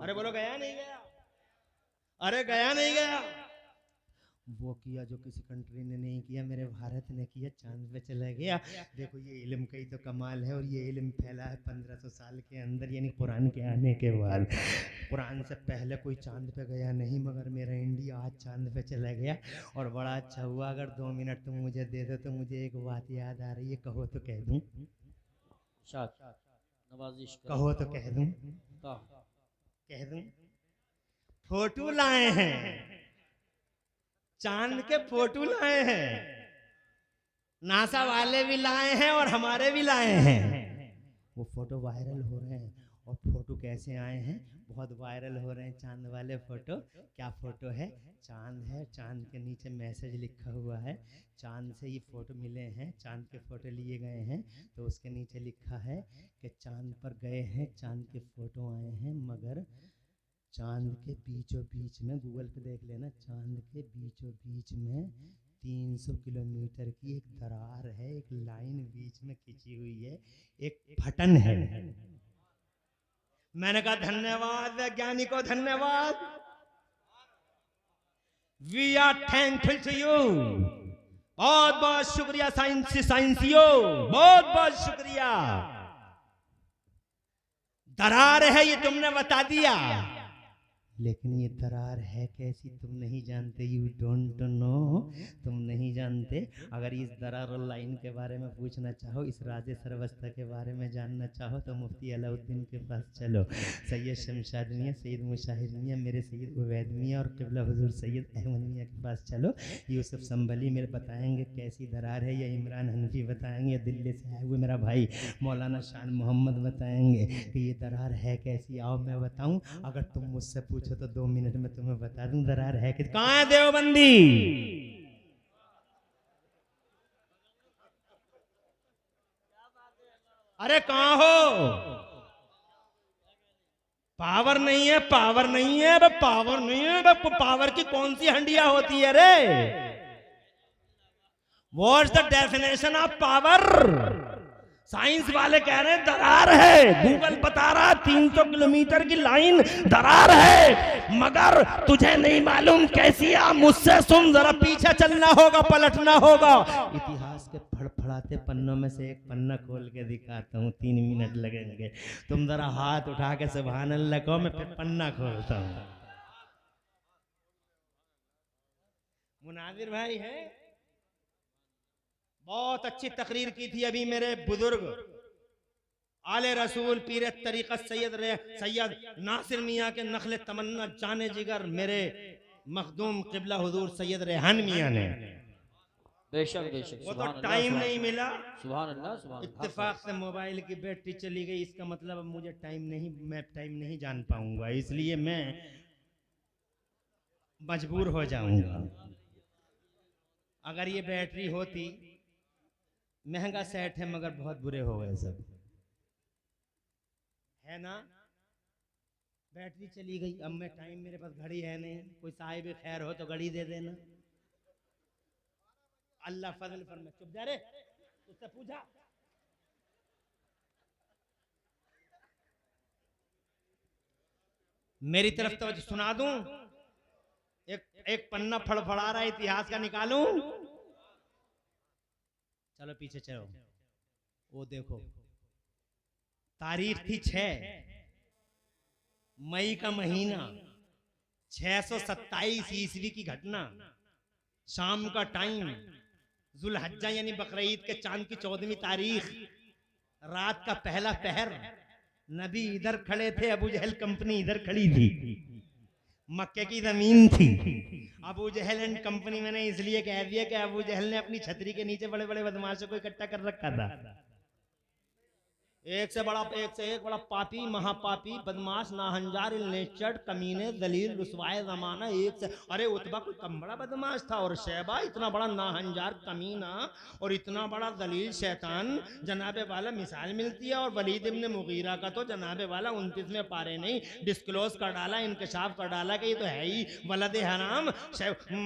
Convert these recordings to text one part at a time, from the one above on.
अरे बोलो गया नहीं गया, अरे गया नहीं गया। वो किया जो किसी कंट्री ने नहीं किया, मेरे भारत ने किया, चांद पे चला गया। देखो ये इल्म का ही तो कमाल है, और ये इल्म फैला है 1500 साल के अंदर, यानी कुरान के आने के बाद। कुरान से पहले कोई चांद पे गया नहीं, मगर मेरा इंडिया आज चांद पे चला गया। और बड़ा अच्छा हुआ, अगर 2 मिनट तुम मुझे दे दो तो मुझे एक बात याद आ रही है, कहो तो कह दूं, कहो तो कह दूं, कह दूं। फोटो लाए हैं, चांद के फोटो लाए हैं, नासा वाले भी लाए हैं और हमारे भी लाए हैं। वो फोटो वायरल हो रहे हैं। और फोटो कैसे आए हैं? बहुत वायरल हो रहे हैं चांद वाले फोटो। क्या फोटो है? चांद है, चांद के नीचे मैसेज लिखा हुआ है। चांद से ये फोटो मिले हैं, चांद के फोटो लिए गए हैं, तो उसके नीचे लिखा है कि चांद पर गए हैं, चांद के फोटो आए हैं, मगर चांद के बीचों बीच में, गूगल पे देख लेना, चांद के बीचों बीच में 300 किलोमीटर की एक दरार है, एक लाइन बीच में खींची हुई है, एक फटन है। मैंने कहा धन्यवाद वैज्ञानिकों, धन्यवाद, we are thankful to you. बहुत बहुत शुक्रिया साइंसियों, बहुत बहुत शुक्रिया। दरार है ये तुमने बता दिया, लेकिन ये दरार है कैसी तुम नहीं जानते। यू डोंट नो, तुम नहीं जानते। अगर इस दरार और लाइन के बारे में पूछना चाहो, इस राज सर्वस्ता के बारे में जानना चाहो, तो मुफ्ती अलाउद्दीन के पास चलो, सैयद शमशाद मियां, सैयद मुशाहिद मियां, मेरे सैयद उवैद मियां और क़िबला हुज़ूर सैयद अहमद मियां के पास चलो। यूसुफ संभली मेरे बताएंगे कैसी दरार है, या इमरान हनफी बताएंगे, या दिल्ली से आए हुए मेरा भाई मौलाना शान मोहम्मद बताएंगे कि ये दरार है कैसी। आओ मैं बताऊं, अगर तुम मुझसे पूछो तो 2 मिनट में तुम्हें बता दूं दरार है कि। कहां है देवबंदी? अरे कहां हो? पावर नहीं है, पावर नहीं है, पावर नहीं है, पावर की कौन सी हंडिया होती है रे? What's the definition of power? Science वाले कह रहे हैं दरार है, गूगल बता रहा 300 किलोमीटर की लाइन दरार है, मगर तुझे नहीं मालूम कैसी। आप मुझसे सुन, जरा पीछे चलना होगा, पलटना होगा। इतिहास के फड़फड़ाते पन्नों में से एक पन्ना खोल के दिखाता हूँ, 3 मिनट लगेंगे। तुम जरा हाथ उठा के सुभान अल्लाह कहो, मैं फिर पन्ना खोलता हूँ। मुनाजिर भाई है, बहुत अच्छी तकरीर की थी अभी मेरे बुजुर्ग आले रसूल पीर तरीक़त सैयद नासिर मियाँ के नखले तमन्ना जाने जिगर मेरे मखदूम क़िबला हुजूर सैयद रेहान मियाँ ने। बेशक बेशक, वो तो टाइम नहीं मिला, सुभान अल्लाह, सुभान अल्लाह। इत्तेफाक से मोबाइल की बैटरी चली गई, इसका मतलब अब मुझे मैं टाइम नहीं जान पाऊंगा, इसलिए मैं मजबूर हो जाऊंगा। अगर ये बैटरी होती, महंगा सेट है मगर बहुत बुरे हो गए सब, है ना। बैटरी चली गई, अब मैं टाइम, मेरे पास घड़ी है नहीं, कोई साहिब खैर हो तो घड़ी दे देना। अल्लाह फजल फरमा। चुप जा रे, उससे पूछा। मेरी तरफ तो सुना दूं, एक पन्ना फड़फड़ा रहा है इतिहास का, निकालूं? चलो पीछे चलो। वो देखो, तारीख थी 6 मई का महीना, 627 ईस्वी की घटना, शाम का टाइम, जुल्हज्जा यानी बकरीद के चांद की 14वीं तारीख, रात का पहला पहर। नबी इधर खड़े थे, अबू जहल कंपनी इधर खड़ी थी, मक्के की जमीन थी। अबू जहल एंड कंपनी मैंने इसलिए कह दिया कि अबू जहल ने अपनी छतरी के नीचे बड़े बड़े बदमाशों को इकट्ठा कर रखा था। एक से एक बड़ा पापी, महापापी, बदमाश, नाहंजार, इल्लेचड, कमीने, दलील, रुसवाए जमाना। एक से, अरे उतबा कोई कम बड़ा बदमाश था, और शैबा इतना बड़ा नाहंजार, कमीना और इतना बड़ा दलील शैतान, जनाबे वाला मिसाल मिलती है। और वलीद इब्न मुगीरा का तो जनाबे वाला 29वें पारे नहीं डिस्क्लोज कर डाला, इंकशाफ कर डाला कि ये तो है ही वलद हराम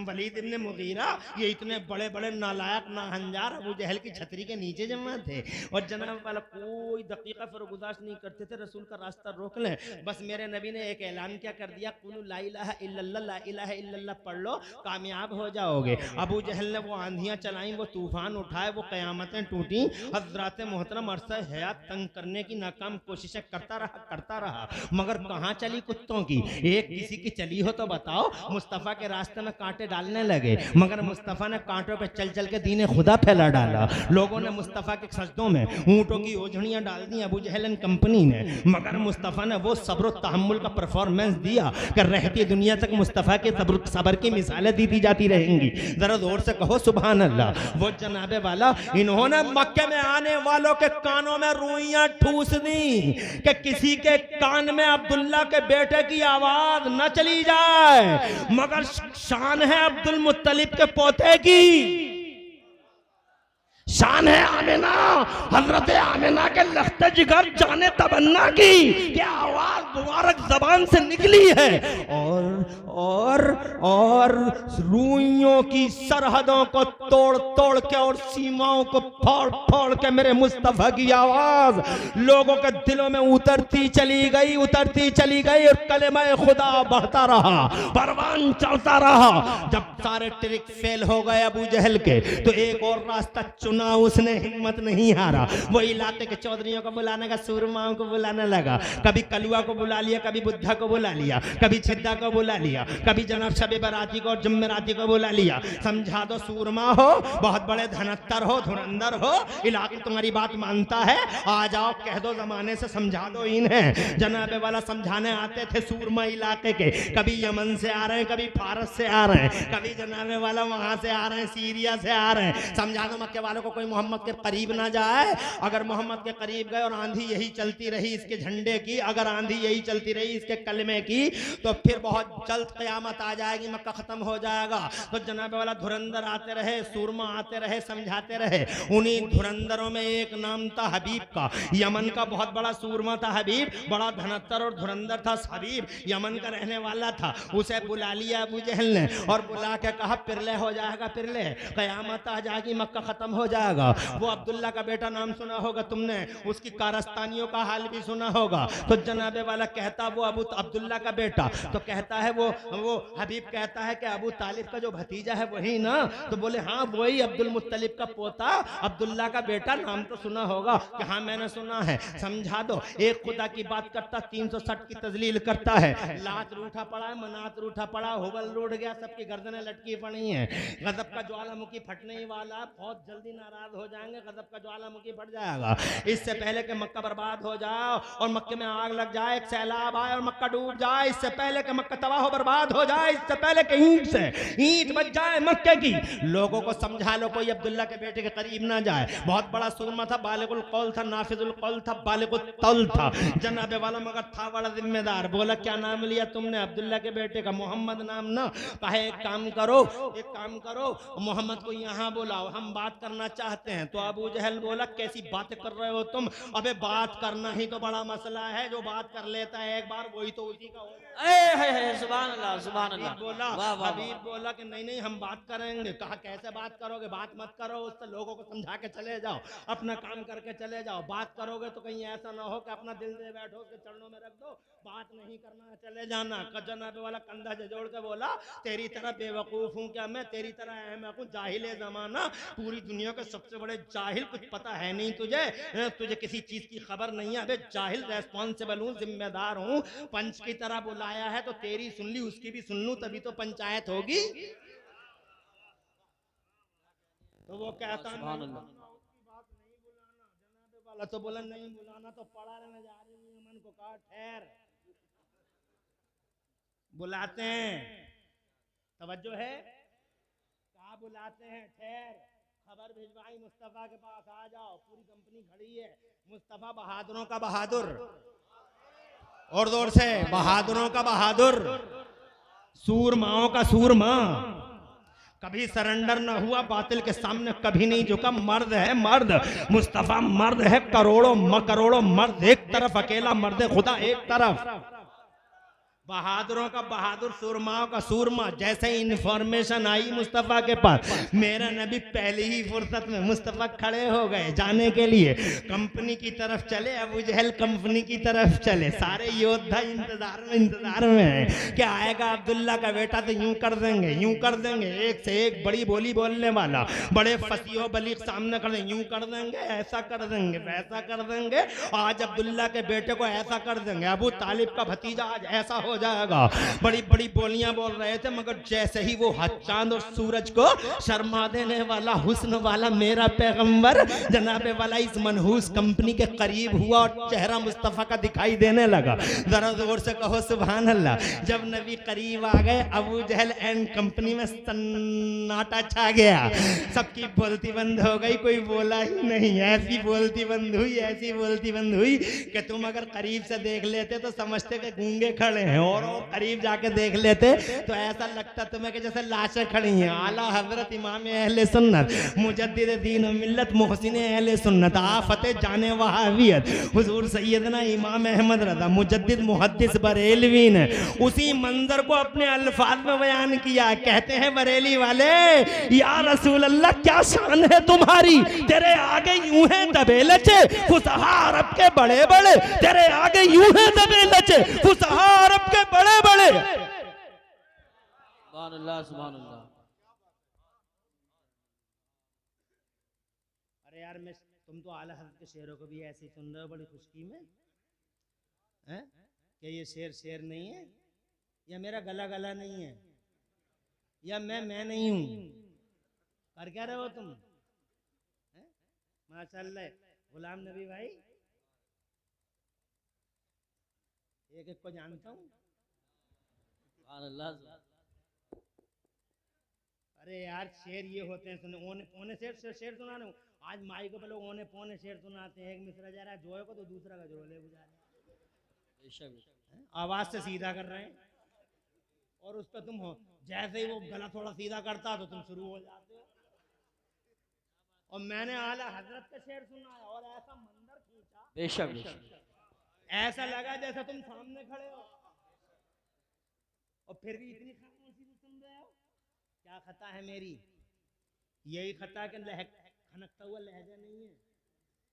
वलीद इब्न मुगीरा। ये इतने बड़े बड़े नालायक नाहंजार अबू जहल की छतरी के नीचे जमा थे, और जनाबे वाला कोई दकीका फरगुजाश नहीं करते थे, रसूल का रास्ता रोक लें। बस मेरे नबी ने एक ऐलान क्या कर दिया, कुलू ला इलाहा इल्लल्लाह, ला इलाहा इल्लल्लाह पढ़ लो, कामयाब हो जाओगे। अबू जहल ने वो आंधियां चलाई, वो तूफान उठाए, वो कयामतें टूटी। हजरत मोहतरम अरसा हयात तंग करने की नाकाम कोशिशें करता रहा, मगर कहाँ चली कुत्तों की। एक किसी की चली हो तो बताओ। मुस्तफ़ा के रास्ते में कांटे डालने लगे, मगर मुस्तफ़ा ने कांटों पे चल चल के दीन खुदा फैला डाला। लोगों ने मुस्तफ़ा के सजदों में ऊँटों की ओझड़ियां डाल दी अबू जहल एंड कंपनी ने, मगर मुस्तफ़ा ने वो सब्र तहम्मुल का परफॉर्मेंस दिया कि रहती दुनिया तक मुस्तफ़ा के सब्र की मिसालें दी जाती रहेंगी। जरा जोर से कहो सुभान अल्लाह। वो जनाबे वाला, इन्होंने मक्के में आने वालों के कानों में रुइयां ठूस दी कि किसी के कान में अब्दुल्ला के बेटे की आवाज न चली जाए, मगर शान है अब्दुल मुत्तलिब के पोते की, शान है आमिना, हजरत आमिना के लख्ते जिगर जाने तमन्ना की क्या आवाज मुबारक जबान से निकली है। और रूइयों की सरहदों को तोड़ तोड़ के और सीमाओं को फाड़ फाड़ के मेरे मुस्तफा की आवाज लोगों के दिलों में उतरती चली गई और कलेमा खुदा बढ़ता रहा, परवान चलता रहा। जब सारे ट्रिक फेल हो गए अबू जहल के, तो एक और रास्ता चुना उसने, हिम्मत नहीं हारा। वो इलाके के चौधरियों को बुलाने का, सूरमाओं को बुलाने लगा। कभी कलुआ को बुला लिया, कभी बुद्धा को बुला लिया, कभी छिद्दा को बुला लिया, कभी जनाब शबे बराती को और जुम्मेराती को बुला लिया। समझा दो सूरमा हो, बहुत बड़े धनत्तर हो, धुरंधर हो, इलाके तुम्हारी बात मानता है, आ जाओ कह दो जमाने से समझा दो इन्हें। जनाबे वाला समझाने आते थे सूरमा इलाके के, कभी यमन से आ रहे हैं, कभी फारस से आ रहे हैं, कभी जनाबे वाला वहां से आ रहे हैं, सीरिया से आ रहे हैं। समझा दो मक्के वालों को कोई मोहम्मद के करीब ना जाए। अगर मोहम्मद के करीब गए और आंधी यही चलती रही इसके झंडे की, अगर आंधी यही चलती रही इसके कलमे की, तो फिर बहुत जल्द क़यामत आ जाएगी, मक्का खत्म हो जाएगा। तो जनाब वाला धुरंधर आते रहे, सूरमा आते रहे, समझाते रहे। उन्हीं धुरंधरों में एक नाम था हबीब का, यमन का बहुत बड़ा सूरमा था हबीब, बड़ा धनत्तर और धुरंधर था हबीब, यमन का रहने वाला था। उसे बुला लिया अबू जहल ने और बुला के कहा पिरले हो जाएगा, पिरले क़यामत आ जाएगी, मक्का खत्म हो जाएगा। वो अब्दुल्ला का बेटा नाम सुना होगा तुमने, उसकी कारस्तानियों का हाल भी सुना होगा। तो जनाबे वाला कहता वो अब्दुल्ला का बेटा, तो कहता है वो हबीब कहता है कि अबू तालिब का जो भतीजा है वही ना? तो बोले हाँ वही, अब्दुल मुत्तलिब का पोता, अब्दुल्ला का बेटा, नाम तो सुना होगा। कि हाँ मैंने सुना है। समझा दो, एक खुदा की बात करता 360 की तजलील करता है। लात रूठा पड़ा है, मनात रूठा पड़ा, हुबल रूठ गया, सबकी गर्दनें लटकी पड़ी हैं। गजब का ज्वालामुखी फटने ही वाला, बहुत जल्दी नाराज हो जाएंगे, गजब का ज्वालामुखी फट जाएगा। इससे पहले कि मक्का बर्बाद हो जाए और मक्के में आग लग जाए, एक सैलाब आए और मक्का डूब जाए, इससे पहले कि मक्का तबाह बर्बाद हो जाए, इससे पहले कि ईंट से ईंट बच जाए मक्के की, लोगों को समझा लो कोई अब्दुल्ला के बेटे के करीब ना जाए। बहुत बड़ा सूरमा था, बालिगुल कौल था, नाफिजुल कौल था, बालिगुल तौल था जनाबे वाला, मगर था बड़ा जिम्मेदार। बोला क्या नाम लिया तुमने? अब्दुल्ला के बेटे का। मोहम्मद नाम ना? कहे एक काम करो मोहम्मद को यहाँ बुलाओ, हम बात करना चाहते हैं। तो अबू जहल बोला कैसी बातें कर रहे हो तुम? अबे बात करना ही तो बड़ा मसला है, जो बात कर लेता है एक बार वही तो उसी का हो। सुभान अल्लाह, सुभान अल्लाह। बोला वाह, वाह, हबीब बोला कि नहीं हम बात करेंगे। कहा कैसे बात करोगे? बात मत करो, उससे लोगों को समझा के चले जाओ, अपना काम करके चले जाओ। बात करोगे तो कहीं ऐसा ना हो कि अपना दिल दे बैठो, उसके चरणों में रख दो, बात नहीं करना, चले जाना। जनाबे वाला कंधा जोड़ के बोला तेरी तरह बेवकूफ हूँ क्या मैं? तेरी तरह अहमक हूँ? जाहिल जमाना, पूरी दुनिया के सबसे बड़े जाहिल, कुछ पता है नहीं तुझे किसी चीज की खबर नहीं है। अबे जाहिल, रेस्पॉन्सिबल हूँ, जिम्मेदार हूँ, पंच की तरह बुलाया है तो तेरी सुन ली, उसकी भी सुन लूं, तभी तो पंचायत होगी। तो वो कहता सुभान अल्लाह। बात नहीं बुलाना। जनाबे वाला तो बोला नहीं बुलाना, तो पड़ा रहने जा रही है। मन को कहा ठहर, बुलाते हैं, तवज्जो है, कहा बुलाते हैं, ठहर। खबर भिजवाई मुस्तफा के पास, आ जाओ, पूरी कंपनी खड़ी है। मुस्तफा बहादुरों का बहादुर, और जोर से बहादुरों का बहादुर, सूरमाओं का सूरमा, कभी सरेंडर न हुआ, बातिल के सामने कभी नहीं झुका। मर्द है मर्द, मुस्तफा मर्द है। करोड़ों मर्द एक तरफ, अकेला मर्द खुदा एक तरफ। बहादुरों का बहादुर, सूरमाओं का सूरमा। जैसे ही इंफॉर्मेशन आई मुस्तफा के पास, मेरा नबी पहली ही फुर्सत में मुस्तफा खड़े हो गए जाने के लिए। कंपनी की तरफ चले, अबू जहल कंपनी की तरफ चले। सारे योद्धा इंतजार में है कि आएगा अब्दुल्ला का बेटा तो यूं कर देंगे, यूं कर देंगे। एक से एक बड़ी बोली बोलने वाला, बड़े फसीहो बलीग सामने कर देंगे, यूं कर देंगे, ऐसा कर देंगे, वैसा कर देंगे, आज अब्दुल्ला के बेटे को ऐसा कर देंगे, अबू तालिब का भतीजा आज ऐसा हो जाएगा। बड़ी बड़ी बोलियां बोल रहे थे, मगर जैसे ही वो चांद और सूरज को शर्मा देने वाला हुस्न वाला मेरा पैगंबर जनाबे वाला इस मनहूस कंपनी के करीब हुआ और चेहरा मुस्तफा का दिखाई देने लगा। जरा जोर से कहो सुभान अल्लाह। जब नबी करीब आ गए, अबू जहल एंड कंपनी में सन्नाटा छा गया। सबकी बोलती बंद हो गई, कोई बोला ही नहीं। ऐसी बोलती बंद हुई, ऐसी बोलती बंद हुई कि तुम अगर करीब से देख लेते तो समझते कि गूंगे खड़े हैं, और करीब जाके देख लेते तो ऐसा लगता तुम्हें कि जैसे लाशें खड़ी हैं। आला हजरत इमाम अहले सुन्नत, मुजद्दिद दीन और मिल्लत, मोहसिन अहले सुन्नत, आफत जाने वहावियत, हुजूर सैयदना इमाम अहमद रज़ा मुजद्दिद मुहद्दिस बरेलवी ने उसी मंजर को अपने अल्फाज में बयान किया। कहते हैं बरेली वाले, या रसूल अल्लाह क्या शान है तुम्हारी, तेरे आगे यूं है दबे लचे फुसहा अरब के बड़े बड़े, तेरे आगे यूं है दबे लचे फुसहा अरब के बड़े बड़े। सुभान अल्लाह, सुभान अल्लाह। अरे यार, मैं तुम तो आला हज़रत के शेरों को भी ऐसे ही सुन रहे हो बड़ी खुशकी में, हैं? क्या ये शेर शेर नहीं है, या मेरा गला गला नहीं है, या मैं नहीं हूं? कर क्या रहे हो तुम? माशाअल्लाह। गुलाम नबी भाई, एक एक को जानता हूं। सुभान अल्लाह। अरे यार, शेर ये होते हैं, सुने ओने पौने शेर सुना रहे हूँ। आज माई को लोग ओने पौने शेर सुनाते हैं। एक मिसरा जा रहा है जोए को, तो दूसरा का जोले बुझा रहा है, आवाज से सीधा कर रहे हैं, और उस पर तुम हो जैसे ही वो गला थोड़ा सीधा करता तो तुम शुरू हो जाते हो। और मैंने आला हजरत का शेर सुना है, और ऐसा मंदिर खींचा, बेशक ऐसा लगा जैसा तुम सामने खड़े हो, और फिर भी इतनी खामोशी में सुन रहे हो। क्या खता है मेरी? यही खता कि खनकता हुआ लहजा नहीं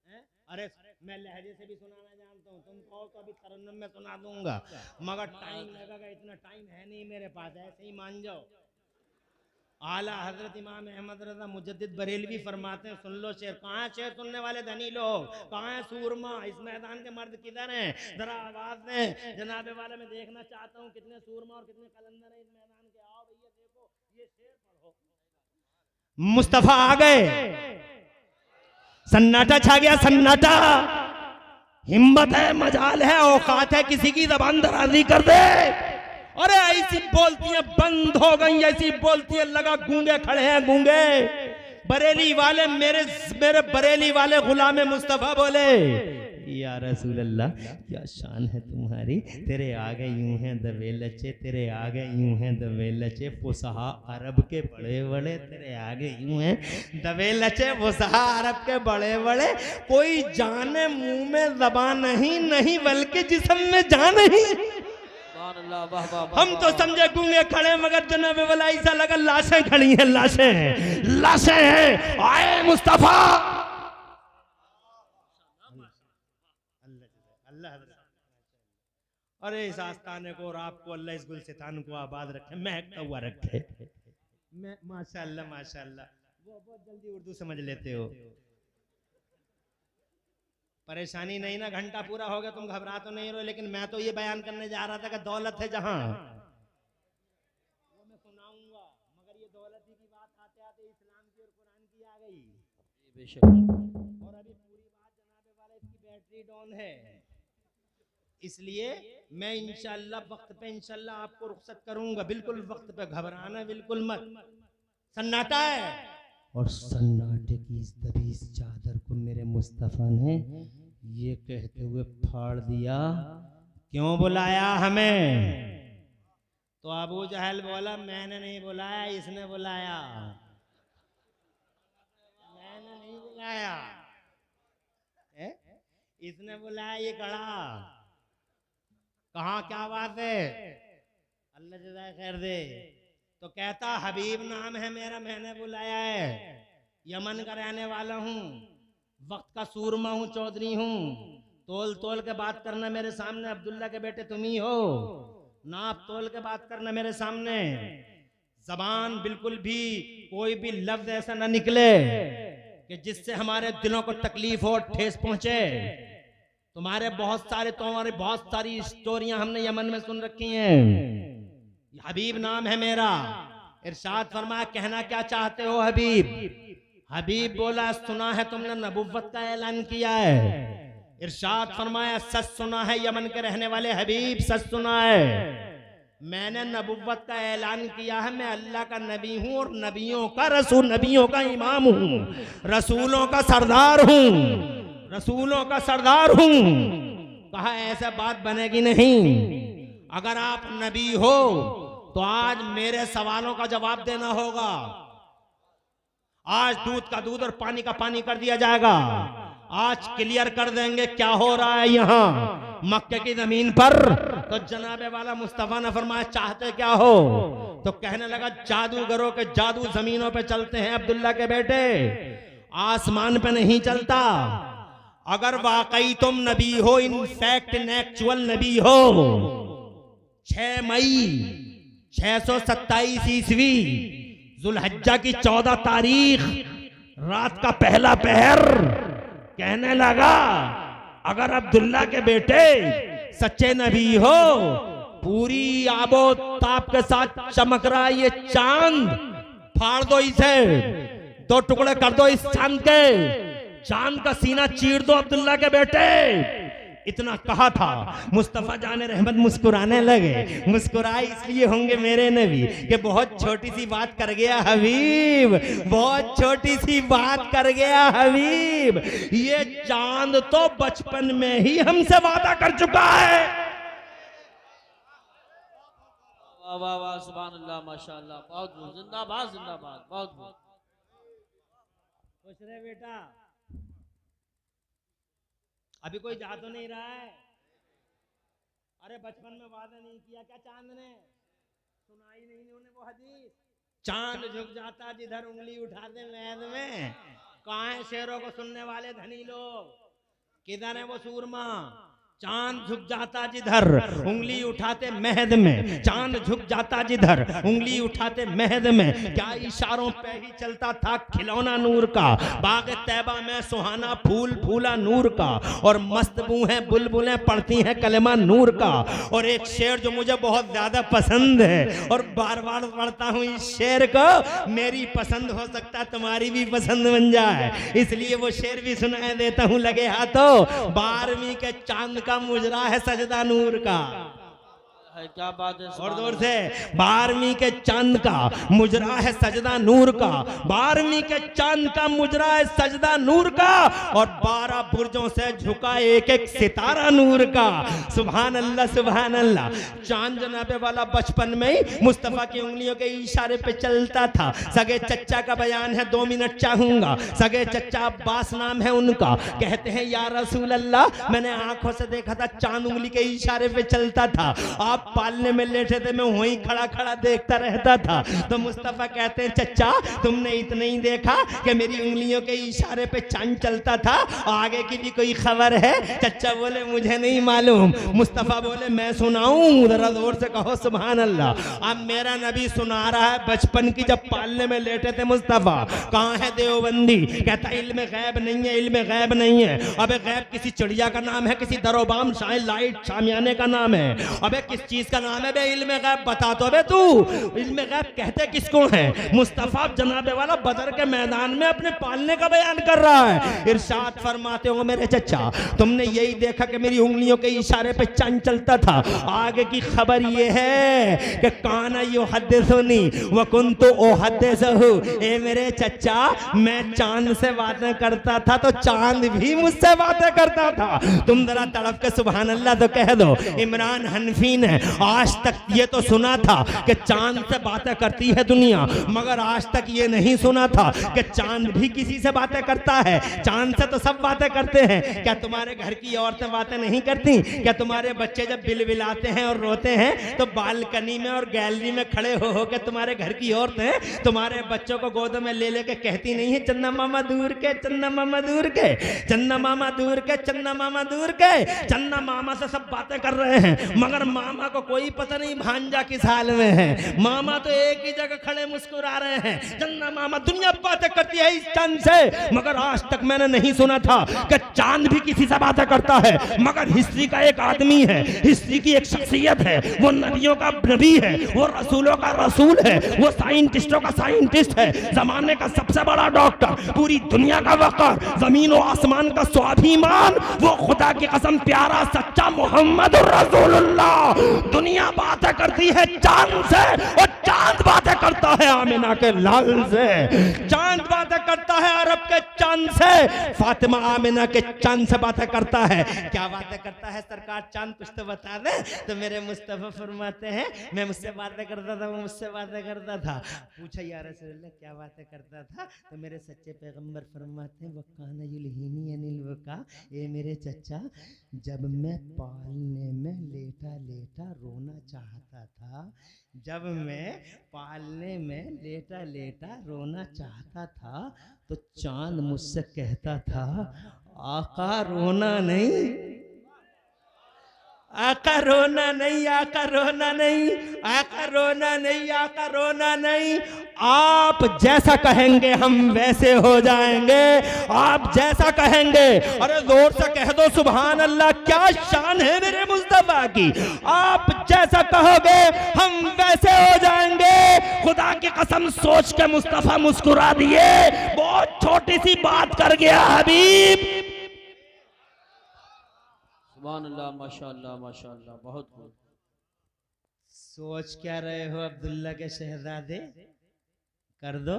है? अरे मैं लहजे से भी सुनाना जानता हूँ, तुम कहो तो अभी तरन्नुम में सुना दूंगा, मगर टाइम लगेगा, इतना टाइम है नहीं मेरे पास, ऐसे ही मान जाओ। आला हजरत इमाम अहमद रज़ा मुजद्दिद बरेलवी फरमाते हैं, सुन लो शेर। कहाँ है शेर सुनने वाले धनी लोग? कहाँ है सूरमा? इस मैदान के मर्द किधर हैं? जरा आवाज दें। जनाबे वाले मैं देखना चाहता हूँ कितने सूरमा और कितने कलंदर हैं इस मैदान के। आओ भैया, देखो ये शेर पढ़ो। मुस्तफा आ गए, सन्नाटा छा गया, सन्नाटा। हिम्मत है, मजाल है, औकात है, किसी की जबान दराजी कर दे। अरे ऐसी बोलतियां बंद हो गई, ऐसी बोलतियां लगा गूंगे खड़े हैं, गूंगे। बरेली वाले मेरे बरेली वाले गुलाम मुस्तफा बोले, या रसूल अल्लाह क्या शान है तुम्हारी, तेरे आगे यूं हैं दबे लचे, तेरे आगे यूं हैं दबे लचे फुसहा अरब के बड़े बड़े, तेरे आगे यूं हैं दबे लचे फुसहा अरब के बड़े बड़े। कोई जाने मुंह में ज़बान नहीं बल्कि जिस्म में जान नहीं। हम तो समझे गूंगे खड़े, मगर जनाबे वाला ऐसा लगा लाशें खड़ी हैं, लाशें हैं, लाशें हैं। आए मुस्तफा। अल्लाह अरे इस आस्ताने को और आपको अल्लाह इस गुलसितान को आबाद रखे, महकता हुआ रखे। मैं माशाअल्लाह माशाअल्लाह। वो बहुत जल्दी उर्दू समझ लेते हो, परेशानी नहीं ना? घंटा पूरा हो गया, तुम घबरा तो नहीं रहो, लेकिन मैं तो ये बयान करने जा रहा था कि दौलत है जहां, वो मैं सुनाऊंगा, मगर ये दौलत ही की बात आते आते इस्लाम की और कुरान की आ गई। और अभी पूरी बात जनाबे वाले इसकी बैटरी डाउन है, इसलिए मैं इंशाअल्लाह वक्त पे इंशाअल्लाह आपको रुखसत करूंगा, बिल्कुल वक्त पे, घबराना बिल्कुल मत। सन्नाटा है, और सन्नाटे की इस दबीस चादर को मेरे मुस्तफा ने ये कहते हुए फाड़ दिया, क्यों बुलाया हमें? तो अबू जहल बोला, मैंने नहीं बुलाया, इसने बुलाया, मैंने नहीं बुलाया, इसने बुलाया। ये गड़ा कहा क्या बात है, अल्लाह जज़ाए खैर दे। तो कहता हबीब नाम है मेरा, मैंने बुलाया है, यमन का रहने वाला हूँ, वक्त का सूरमा हूँ, चौधरी हूँ, तोल तोल के बात करना मेरे सामने, अब्दुल्ला के बेटे तुम ही हो, नाप तोल के बात करना मेरे सामने, जबान बिल्कुल भी कोई भी लफ्ज ऐसा ना निकले कि जिससे हमारे दिलों को तकलीफ हो, ठेस पहुंचे। तुम्हारे बहुत सारी स्टोरियां हमने यमन में सुन रखी हैं। हबीब नाम है मेरा। इरशाद फरमाया, कहना क्या चाहते हो हबीब? हबीब बोला, सुना है तुमने नबुव्वत का ऐलान किया है। इरशाद फरमाया, सच सुना है यमन के रहने वाले हबीब, सच सुना है। मैंने नबुव्वत का ऐलान किया है, मैं अल्लाह का नबी हूं और नबियों का रसूल, नबियों का इमाम हूं, रसूलों का सरदार हूं, रसूलों का सरदार हूं। कहा ऐसा बात बनेगी नहीं। अगर आप नबी हो तो आज मेरे सवालों का जवाब देना होगा। आज दूध का दूध और पानी का पानी कर दिया जाएगा। आज क्लियर कर देंगे क्या हो रहा है यहाँ मक्के की जमीन पर। तो जनाबे वाला मुस्तफा ने फरमाया, चाहते क्या हो? तो कहने लगा, जादूगरों के जादू जमीनों पे चलते हैं अब्दुल्ला के बेटे, आसमान पे नहीं चलता। अगर वाकई तुम नबी हो, इन फैक्ट एक्चुअल नबी हो, 6 मई 627 ईस्वी जुल्हज्जा की 14 तारीख रात का पहला पहर, कहने लगा, अगर अब्दुल्ला के बेटे सच्चे नबी हो, पूरी आबो ताप के साथ चमक रहा ये चांद, फाड़ दो इसे, 2 टुकड़े कर दो इस चांद के, चांद का सीना चीर दो अब्दुल्ला के बेटे। इतना कहा था, मुस्तफा जाने रहमत मुस्कुराने लगे। मुस्कुराए इसलिए होंगे मेरे नबी कि बहुत छोटी सी बात कर गया हबीब, बहुत छोटी सी बात कर गया हबीब। ये चांद तो बचपन में ही हमसे वादा कर चुका है। वाह वाह वाह, सुभान अल्लाह, माशाअल्लाह, बहुत बहुत जिंदाबाद, जिंदाबाद, बहुत बहुत खुश रहे बेटा। अभी कोई जा तो नहीं रहा है? अरे बचपन में वादा नहीं किया क्या चांद ने? सुनाई नहीं उन्हें वो हदीस, चांद झुक जाता जिधर उंगली उठाते महद में। कहाँ है शेरों को सुनने वाले धनी लोग? किधर है वो सूरमा? चांद झुक जाता जिधर उंगली उठाते महद में, चांद झुक जाता जिधर उंगली उठाते महद में। क्या इशारों पे ही चलता था खिलौना नूर का, बाग तैबा में सुहाना फूल फूला नूर का, और मस्त बूहें बुलबुलें पढ़ती हैं कलमा नूर का। और एक शेर जो मुझे बहुत ज्यादा पसंद है और बार बार पढ़ता हूँ इस शेर को, मेरी पसंद हो सकता तुम्हारी भी पसंद बन जाए, इसलिए वो शेर भी सुनाए देता हूँ। लगे हाथों, 12वीं के चांद का मुजरा है सजदा नूर का। क्या बात है, और जोर से, 12वीं के चांद का मुजरा है सजदा नूर का, 12वीं के चांद का मुजरा है सजदा नूर का, और 12 बुर्जों से झुका एक एक सितारा नूर का। सुभान अल्लाह, सुभान अल्लाह। चांद जनाबे वाला बचपन में ही मुस्तफा की उंगलियों के इशारे पे चलता था। सगे चच्चा का बयान है, 2 मिनट चाहूंगा। सगे चच्चा अब्बास नाम है उनका, कहते हैं, या रसूल अल्लाह, मैंने आंखों से देखा था चांद उंगली के इशारे पे चलता था। आप पालने में लेटे थे, मैं वहीं खड़ा खड़ा देखता रहता था। तो मुस्तफा कहते हैं, चच्चा तुमने इतना ही देखा कि मेरी उंगलियों के इशारे पे चांद चलता था, आगे की भी कोई खबर है? चच्चा बोले, मुझे नहीं मालूम। मुस्तफा बोले, मैं सुनाऊं? जरा जोर से कहो सुभान अल्लाह। अब मेरा नबी सुना रहा है बचपन की, जब पालने में लेटे थे मुस्तफा। कहाँ है देवबंदी? कहता, इल्म गैब नहीं है, इल्म गैब नहीं है। अबे गैब किसी चिड़िया का नाम है, किसी दरोबाम शायद लाइट शामियाने का नाम है। अबे किस चीज का नाम है बे? इल्म गैब बता तो बे तू। इल्म गैब कहते किसको है? मुस्तफा जनाबे वाला बदर के मैदान में अपने पालने का बयान कर रहा है। इरशाद फरमाते हो, मेरे चचा तुमने यही देखा कि मेरी उंगलियों के इशारे पे चांद चलता था। आगे की खबर ये है कि काना युहद्दिसुनी व कुन्तु उहद्दिसहु। ए मेरे चचा, मैं चांद से बातें करता था तो चांद भी मुझसे बातें करता था। तुम जरा तड़प के सुभान अल्लाह तो कह दो। इमरान हनफी ने आज तक ये तो सुना था कि चांद से बातें करती है दुनिया, मगर आज तक ये नहीं सुना था कि चांद भी किसी से बातें करता है। चांद से तो सब बातें करते हैं, क्या तुम्हारे घर की औरतें बातें नहीं करती? क्या तुम्हारे बच्चे जब बिलबिलाते हैं और रोते हैं तो बालकनी में और गैलरी में खड़े हो के तुम्हारे घर की औरतें तुम्हारे बच्चों को गोद में ले लेके कहती नहीं है, चन्ना मामा दूर के, चन्ना मामा दूर के, चन्ना मामा दूर के, चन्ना मामा दूर के? चन्ना मामा से सब बातें कर रहे हैं, मगर मामा को कोई पता नहीं भांजा किस हाल में है। मामा तो एक ही जगह खड़े मुस्कुरा रहे हैं। चन्ना मामा दुनिया बातें करती है इस चांद से, मगर आज तक मैंने नहीं सुना था कि चांद भी किसी से बातें करता है। मगर हिस्ट्री का एक आदमी है, हिस्ट्री की एक शख्सियत है, वो नबियों का नबी है, वो रसूलों का रसूल है, वो साइंटिस्टों का साइंटिस्ट है, जमाने का सबसे बड़ा डॉक्टर, पूरी दुनिया का वक़ार, जमीन और आसमान का स्वाभिमान, वो खुदा की कसम प्यारा सच्चा मोहम्मद रसूलुल्लाह। दुनिया बातें करती है चांद से और चांद बातें करता है आमिना के लाल से, चांद बातें करता है अरब के चांद से, फातिमा आमिना के चांद से बातें करता है। क्या बातें करता है सरकार चांद, कुछ तो बता दे। तो मेरे मुस्तफा फरमाते हैं, मैं मुझसे बातें करता था, वो मुझसे बातें करता था। पूछा या रसूलल्लाह क्या बातें करता था? तो मेरे सच्चे पैगंबर फरमाते हैं, वकाना युलहीनी अनिल वका, ये मेरे चचा जब मैं पालने में लेटा लेटा रोना चाहता था, जब मैं पालने में लेटा लेटा रोना चाहता था तो चांद मुझसे कहता था, आका रोना नहीं, आका रोना नहीं, आका रोना नहीं, आका रोना नहीं, आका रोना नहीं। आप जैसा कहेंगे हम वैसे हो जाएंगे, आप जैसा कहेंगे। अरे जोर से कह दो सुभान अल्लाह, क्या शान है मेरे मुस्तफा की। आप जैसा कहोगे हम वैसे हो जाएंगे। खुदा की कसम सोच के मुस्तफा मुस्कुरा दिए, बहुत छोटी सी बात कर गया हबीब। सुभान अल्लाह, माशाअल्लाह माशाअल्लाह, बहुत खूब। सोच क्या रहे हो अब्दुल्ला के शहजादे? कर दो,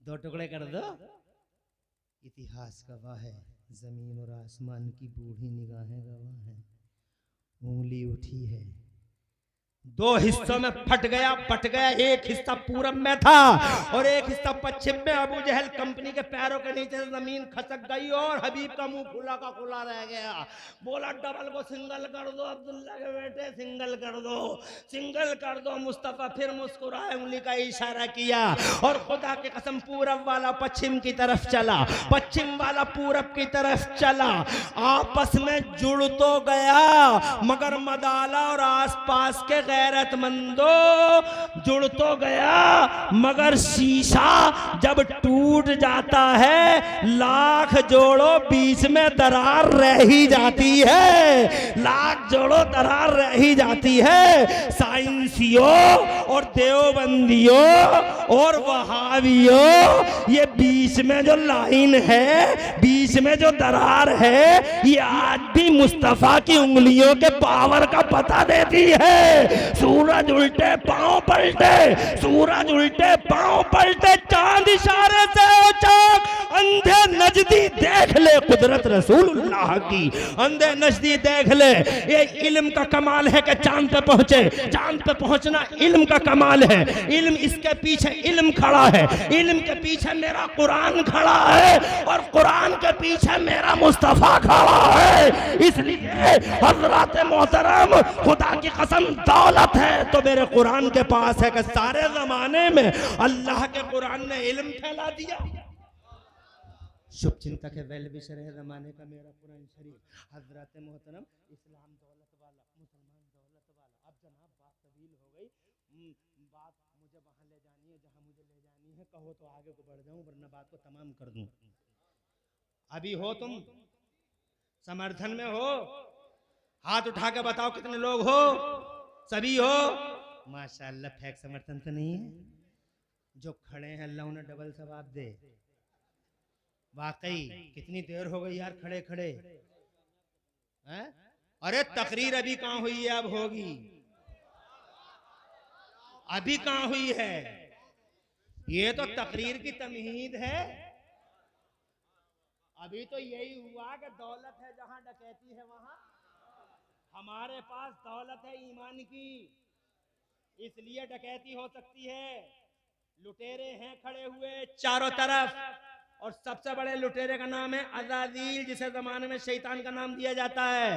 दो टुकड़े कर दो। इतिहास गवाह है, जमीन और आसमान की बूढ़ी निगाहें गवाह हैं। उंगली उठी है, दो हिस्सों में फट गया, पट गया। एक हिस्सा पूरब में था और एक हिस्सा पश्चिम में। अबू जहल कंपनी के पैरों के नीचे से जमीन खसक गई और हबीब का मुंह खुला का खुला रह गया। बोला डबल को सिंगल कर दो अब्दुल्ला के बेटे, सिंगल कर दो, सिंगल कर दो। मुस्तफा फिर मुस्कुराए, उंगली का इशारा किया और खुदा की कसम पूरब वाला पश्चिम की तरफ चला, पश्चिम वाला पूरब की तरफ चला। आपस में जुड़ तो गया, मगर मदाला और आसपास के गैरतमंदो जुड़ तो गया, मगर शीशा जब टूट जाता है लाख जोड़ो बीच में दरार रह ही जाती है, लाख जोड़ो दरार रह ही जाती है। साइंसियों और देवबंदियों और वहाबियों, ये बीच में जो लाइन है, बीच में जो दरार है, ये आज भी मुस्तफा की उंगलियों के पावर का पता देती है। सूरज उल्टे पांव पलटे, सूरज उल्टे पांव पलटे, चांद इशारे से चौक, अंधे नजदी देख ले कुदरत रसूलुल्लाह की, अंधे नजदी देख ले। ये इल्म का कमाल है कि चांद पे पहुंचे, चांद पे पहुंचना इल्म का कमाल है। इल्म, इसके पीछे इल्म खड़ा है, इल्म के पीछे मेरा कुरान खड़ा है और कुरान के पीछे मेरा मुस्तफा खड़ा है। इसलिए हजरत मोहतरम, खुदा की कसम दौलत है तो मेरे कुरान के पास है कि सारे जमाने में अल्लाह के कुरान ने इल्म फैला दिया। शुभ चिंतक है वेल विशर है जमाने का मेरा कुरान शरीफ। हजरत मोहतरम, इस्लाम दौलत वाला, मुसलमान दौलत वाला। अब जनाब बात तवील हो गई, बात मुझे वहां ले जानी है जहां मुझे ले जानी है। कहो तो आगे को बढ़ जाऊं वरना बात को तमाम कर दूं। अभी हो तुम समर्थन में हो? हाथ उठा के बताओ कितने लोग हो? सभी हो? माशाअल्लाह, फेक समर्थन तो नहीं है। जो खड़े हैं अल्लाह उन्हें डबल सवाब दे। वाकई कितनी देर हो गई यार खड़े खड़े हैं? अरे तकरीर अभी कहाँ हुई है? अब होगी। अभी कहाँ हुई है? ये तो तकरीर की तमहीद है। अभी तो यही हुआ कि दौलत है जहां डकैती है वहां हमारे पास दौलत है ईमान की, इसलिए डकैती हो सकती है। लुटेरे हैं खड़े हुए चारों तरफ, और सबसे बड़े लुटेरे का नाम है अज़ाज़ील, जिसे जमाने में शैतान का नाम दिया जाता है।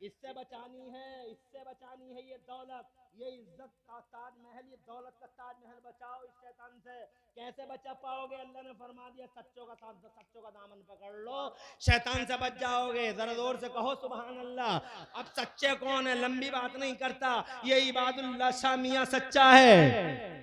इससे बचानी है ये दौलत, ये इज्जत का ताजमहल, ये दौलत का ताजमहल बचाओ इस शैतान से। कैसे बचा पाओगे? अल्लाह ने फरमा दिया, सच्चों का साथ, सच्चों का दामन पकड़ लो, शैतान से बच जाओगे। जरा जोर से कहो सुभान अल्लाह। अब सच्चे कौन है? लंबी बात नहीं करता, ये इबादुल्लाह शाह मियां सच्चा है।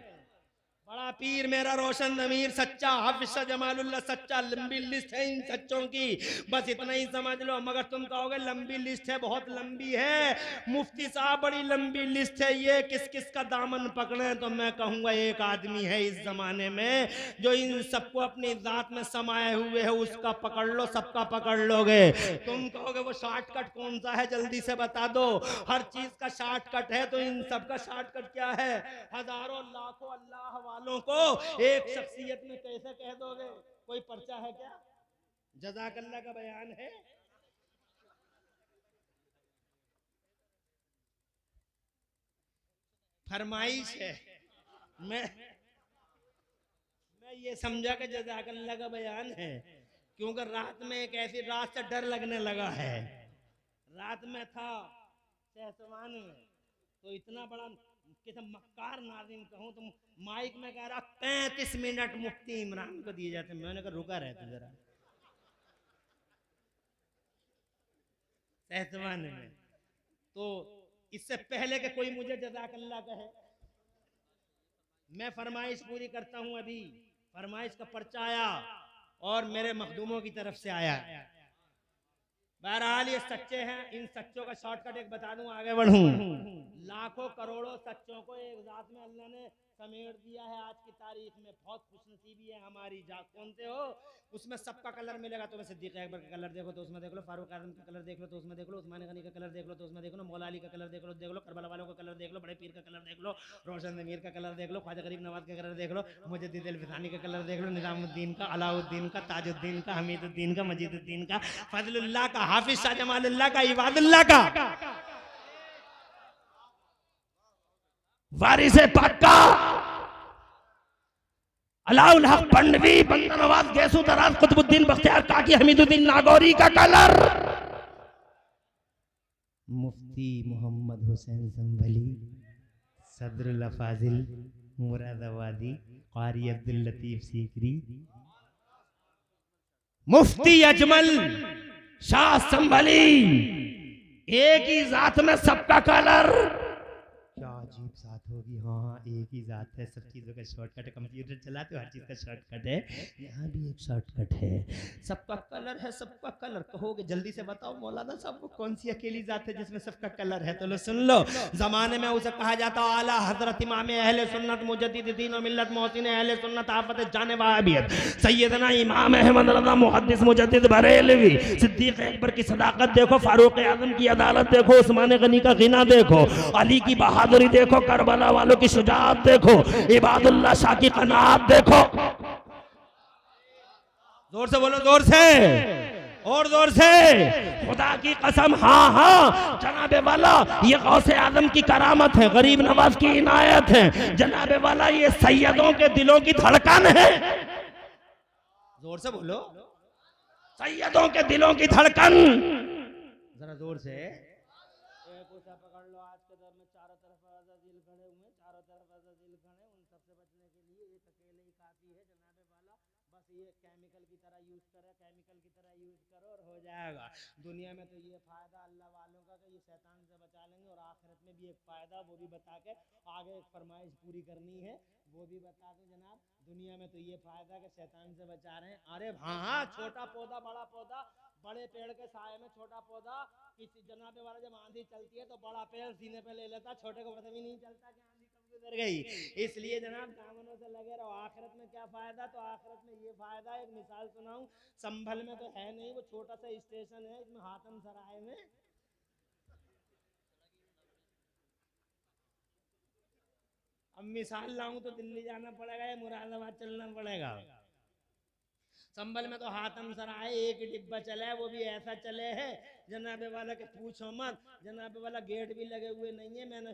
बड़ा पीर मेरा रोशन ज़मीर सच्चा, हाफिज शाह जमालुल्लाह सच्चा। लंबी लिस्ट है इन सच्चों की, बस इतना ही समझ लो। मगर तुम कहोगे लंबी लिस्ट है, बहुत लंबी है मुफ्ती साहब, बड़ी लंबी लिस्ट है, ये किस किस का दामन पकड़े? तो मैं कहूंगा एक आदमी है इस जमाने में जो इन सबको अपनी जात में समाये हुए है, उसका पकड़ लो, सबका पकड़ लोगे। तुम कहोगे वो शॉर्टकट कौन सा है, जल्दी से बता दो। हर चीज का शॉर्टकट है, तो इन सबका शॉर्टकट क्या है? हजारों लाखों अल्लाह वालों को एक शख्सियत में कैसे कह दोगे? कोई पर्चा है क्या? जज़ाकल्लाह का बयान है। फरमाइश है। मैं ये समझा कि जज़ाकल्लाह का बयान है, क्योंकि रात में एक ऐसी रात से डर लगने लगा है। रात में था सहसवान में, तो इतना बड़ा किसी मक्कार नाज़िम कहूँ तो माइक में कह रहा 35 मिनट मुफ्ती इमरान को दिए जाते। मैंने कहा रुका रहते जरा। सहसवान में तो इससे पहले कि कोई मुझे जज़ाकल्लाह कहे, मैं फरमाइश पूरी करता हूं। अभी फरमाइश का पर्चा आया और मेरे मखदूमों की तरफ से आया। बहरहाल ये सच्चे हैं, इन सच्चों का शॉर्टकट एक बता दूं, आगे बढ़ूं। लाखों करोड़ों सच्चों को एक जात में अल्लाह ने समेट दिया है आज की तारीख में। बहुत खुशनसीबी है हमारी। कौन से हो? उसमें सबका कलर मिलेगा। तुम्हें सिद्दीक अकबर का कलर देखो तो उसमें देख लो, फारूक आजम का कलर देख लो तो उसमें देख लो, उस्मान गनी का कलर देख लो तो उसमें देख लो, मौला अली का कलर देख लो, करबला वालों का कलर देख लो, बड़े पीर का कलर देख लो, रोशन ज़मीर का कलर देख लो, ख्वाजा गरीब नवाज का कलर देख लो, मुजद्दिद अल-फिसानी का कलर देख लो, निजामुद्दीन का, अलाउद्दीन का, ताजुद्दीन का, हमीदुद्दीन का, मजीदुद्दीन का, फजलुल्लाह का, हाफिज शाह जमालुल्लाह का, इबादुल्लाह का, वारिसे पाक का, अलाउल हक पंडवी, बंदा नवाज, गैसू दराज, कुतुबुद्दीन बख्तियार काकी, हमीदुद्दीन नागौरी का कलर, मुफ्ती मोहम्मद हुसैन संभली, सदरुल अफाजिल मुरादाबादी, कारी अब्दुल लतीफ सीकरी, मुफ्ती अजमल शाह संभली। एक ही जात में सबका कलर। क्या अजीब जात होगी। हाँ एक ही जात है, सब चीज़ों का शॉर्टकट है। कंप्यूटर चलाते हो, हर चीज़ का शॉर्टकट है, यहाँ भी एक शॉर्टकट है। सबका कलर है, सबका कलर। कहोगे जल्दी से बताओ मौलाना साहब वो कौन सी अकेली जात है जिसमें सबका कलर है? तो लो सुन लो। जमाने में उसे कहा जाता आला हजरत इमाम अहले सुन्नत मुजद्दिद दीन व मिल्लत मोहसिन अहले सुन्नत आफत जाने वाबियत सैयदना इमाम अहमद रज़ा मुहद्दिस मुजद्दिद बरेलवी। सिद्दीक अकबर की सदाकत देखो, फारूक आजम की अदालत देखो, उस्मान गनी का गिना देखो, अली की बहादुरी देखो, करबला वालों की शुजाअत देखो, इबादुल्लाह शाह की कनाअत देखो। जोर से बोलो, जोर से और जोर से। खुदा की कसम, हाँ हाँ जनाबे वाला ये गौसे आजम की करामत है, गरीब नवाज की इनायत है। जनाबे वाला ये सैयदों के दिलों की धड़कन है। जोर से बोलो, सैयदों के दिलों की धड़कन। जरा जोर से। पकड़ लो, आज के दौर में चारों तरफ अज़ाज़ील खड़े हुए, चारों तरफ अज़ाज़ील खड़े, उन सबसे बचने के लिए एक अकेले ही काफी है जनाबे वाला। बस ये केमिकल की तरह यूज करे, केमिकल की तरह यूज करो और हो जाएगा। दुनिया में तो ये फायदा अल्लाह वालों का कि ये शैतान से बचा लेंगे, और आखिरत में भी एक फायदा, वो भी बता के आगे एक फरमाइश पूरी करनी है, वो भी बता दो जनाब। दुनिया में तो ये फायदा कि शैतान से बचा रहे हैं। अरे हाँ, छोटा पौधा बड़ा पौधा, बड़े पेड़ के साए में छोटा पौधा, किसी जनाबे वाला जब आंधी चलती है तो बड़ा पेड़ सीने पे ले लेता, छोटे को पता भी नहीं चलता कि आंधी कब गुजर गई। इसलिए जनाब दामनों से लगे रहो। आखिरत में क्या फायदा? तो आखिरत में ये फायदा, एक मिसाल सुनाऊं, संभल में तो है नहीं, वो छोटा सा स्टेशन है इसमें, हातम सराय में। अब मिसाल लाऊं तो दिल्ली जाना पड़ेगा या मुरादाबाद चलना पड़ेगा? संभल में तो हाथम सराय एक ही डिब्बा चला है, वो भी ऐसा चले है जनाबे वाला के पूछो मत। जनाबे वाला गेट भी लगे हुए नहीं है, मैंने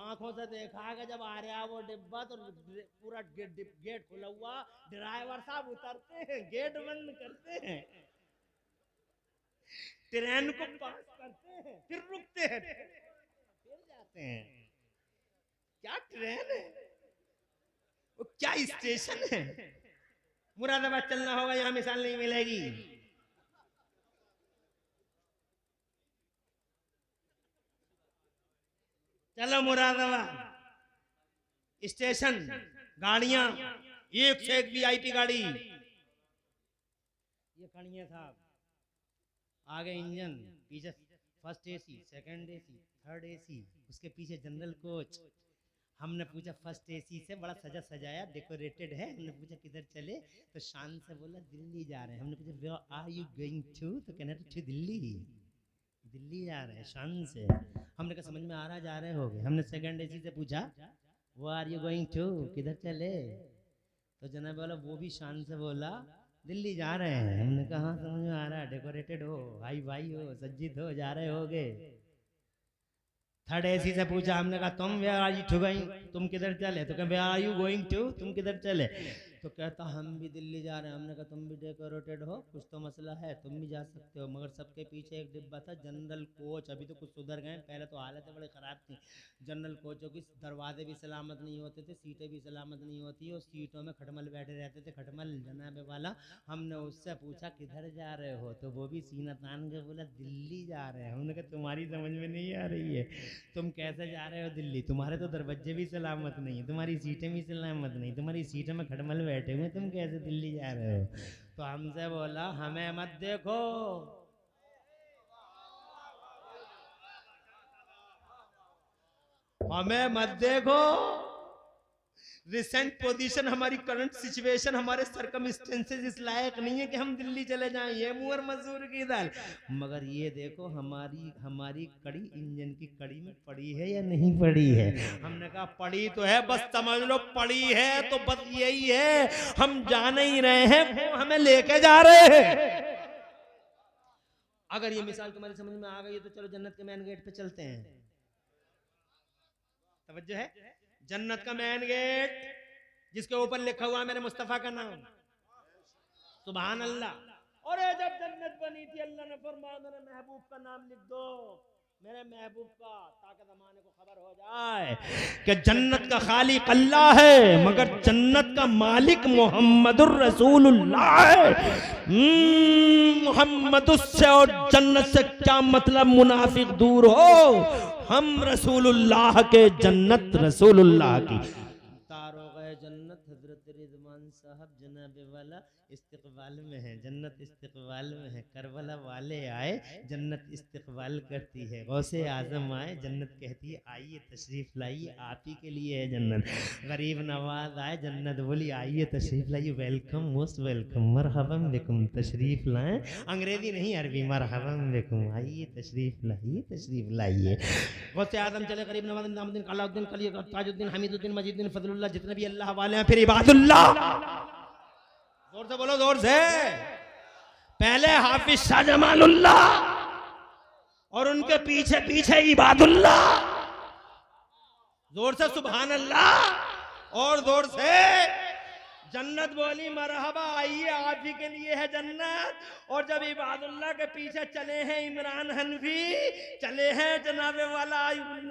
आंखों से देखा है जब आ रहा वो डिब्बा तो पूरा गेट खुला हुआ, ड्राइवर साहब उतरते हैं, गेट बंद करते हैं, ट्रेन को पास करते हैं, फिर रुकते हैं, फिर जाते हैं। क्या ट्रेन है वो, क्या स्टेशन है। मुरादाबाद चलना होगा, यहां मिसाल नहीं मिलेगी। चलो मुरादाबाद स्टेशन, गाड़ियां एक से एक वीआईपी गाड़ी, ये खड़ी है साहब। आगे इंजन, पीछे first AC, second AC, third AC, उसके पीछे जनरल कोच। हमने पूछा फर्स्ट एसी से, बड़ा सजा सजाया डेकोरेटेड है। हमने पूछा किधर चले, तो शान से बोला दिल्ली जा रहे हैं। हमने पूछा where are you going to, तो कहना टू दिल्ली, दिल्ली जा रहे हैं शान से। हमने कहा समझ में आ रहा, जा रहे होगे। हमने सेकंड एसी से पूछा वो आर यू गोइंग टू, किधर चले, तो जनाब बोला वो भी शान से बोला दिल्ली जा रहे हैं। हमने कहा समझ में आ रहा, डेकोरेटेड हो, हाई फाई हो, सज्जित हो, जा रहे होगे। थर्ड एसी से पूछा, हमने कहा तुम वेयर आर यू गोइंग, तुम किधर चले, तो कहते where are you going to, तुम किधर चले, तो कहता हम भी दिल्ली जा रहे हैं। हमने कहा तुम भी डेकोरेटेड हो, कुछ तो मसला है, तुम भी जा सकते हो। मगर सबके पीछे एक डिब्बा था जनरल कोच, अभी तो कुछ सुधर गए, पहले तो हालतें बड़ी ख़राब थी। जनरल कोचों की दरवाजे भी सलामत नहीं होते थे, सीटें भी सलामत नहीं होती, और सीटों में खटमल बैठे रहते थे, खटमल जनाबे वाला। हमने उससे पूछा किधर जा रहे हो, तो वो भी सीना तान के बोला दिल्ली जा रहे हैं। हमने कहा तुम्हारी समझ में नहीं आ रही है, तुम कैसे जा रहे हो दिल्ली, तुम्हारे तो दरवाजे भी सलामत नहीं है, तुम्हारी सीटें भी सलामत नहीं, तुम्हारी सीटों में खटमल बैठे हुए, तुम कैसे दिल्ली जा रहे हो। तो हमसे बोला हमें मत देखो, हमें मत देखो, रिसेंट पोजीशन, हमारी करंट सिचुएशन, हमारे सरकमस्टेंसेस इस लायक नहीं है कि हम दिल्ली चले जाएं, ये मुअर मजदूर की दाल। मगर ये देखो हमारी कड़ी इंजन की कड़ी में पड़ी है या नहीं पड़ी है। हमने कहा पड़ी तो है, बस समझ लो पड़ी है, तो बस यही है, हम जान ही रहे हैं, वो हमें लेके जा रहे हैं। अगर ये मिसाल तुम्हारी समझ में आ गई है तो चलो जन्नत के मेन गेट पे चलते हैं। तवज्जो है, जन्नत का मेन गेट जिसके ऊपर लिखा हुआ है मेरे मुस्तफा का नाम, सुभान अल्लाह। और जब जन्नत बनी थी अल्लाह ने फरमाया मेरे महबूब का नाम लिख दो, मेरे महबूब का, ताकि ज़माने को खबर हो जाए कि जन्नत का खालिक अल्लाह है, मगर जन्नत का मालिक मोहम्मदुर रसूलुल्लाह है। मोहम्मद से और जन्नत से क्या मतलब, मुनाफिक दूर हो, हम रसूलुल्लाह के, जन्नत रसूलुल्लाह की। तारो गए जन्नत, हजरत रिजवान साहब जनाबे वाला इस्तकबाल में है, जन्नत इस्तकबाल में है। करबला वाले आए, जन्नत इस्तकबाल करती है। गौसे आजम आए, जन्नत कहती है आइए तशरीफ लाइए, आप ही के लिए है जन्नत। गरीब नवाज आए, जन्नत बोली आइए तशरीफ लाइए, वेलकम, मोस्ट वेलकम, मरहबम बिकुम, तशरीफ लाएं। अंग्रेजी नहीं अरबी, मरहबम बिकुम, आइए तशरीफ लाइए, तशरीफ लाइए। गौसे आजम चले, गरीब नवाज, निजामुद्दीन, अलाउद्दीन, कली, ताजुद्दीन, हमीदुद्दीन, मजीदुद्दीन, फजलुल्लाह, जितने भी अल्लाह वाले हैं, फिर इबादुल्लाह। जोर से बोलो, जोर से। पहले हाफिज शाह जमालुल्लाह और उनके पीछे पीछे इबादुल्लाह। जोर से सुभान अल्लाह और जोर से जन्नत बोली मरहबा, आइए आप ही के लिए है जन्नत। और जब इबादुल्लाह के पीछे चले हैं इमरान हनफी, चले हैं जनाबे वाला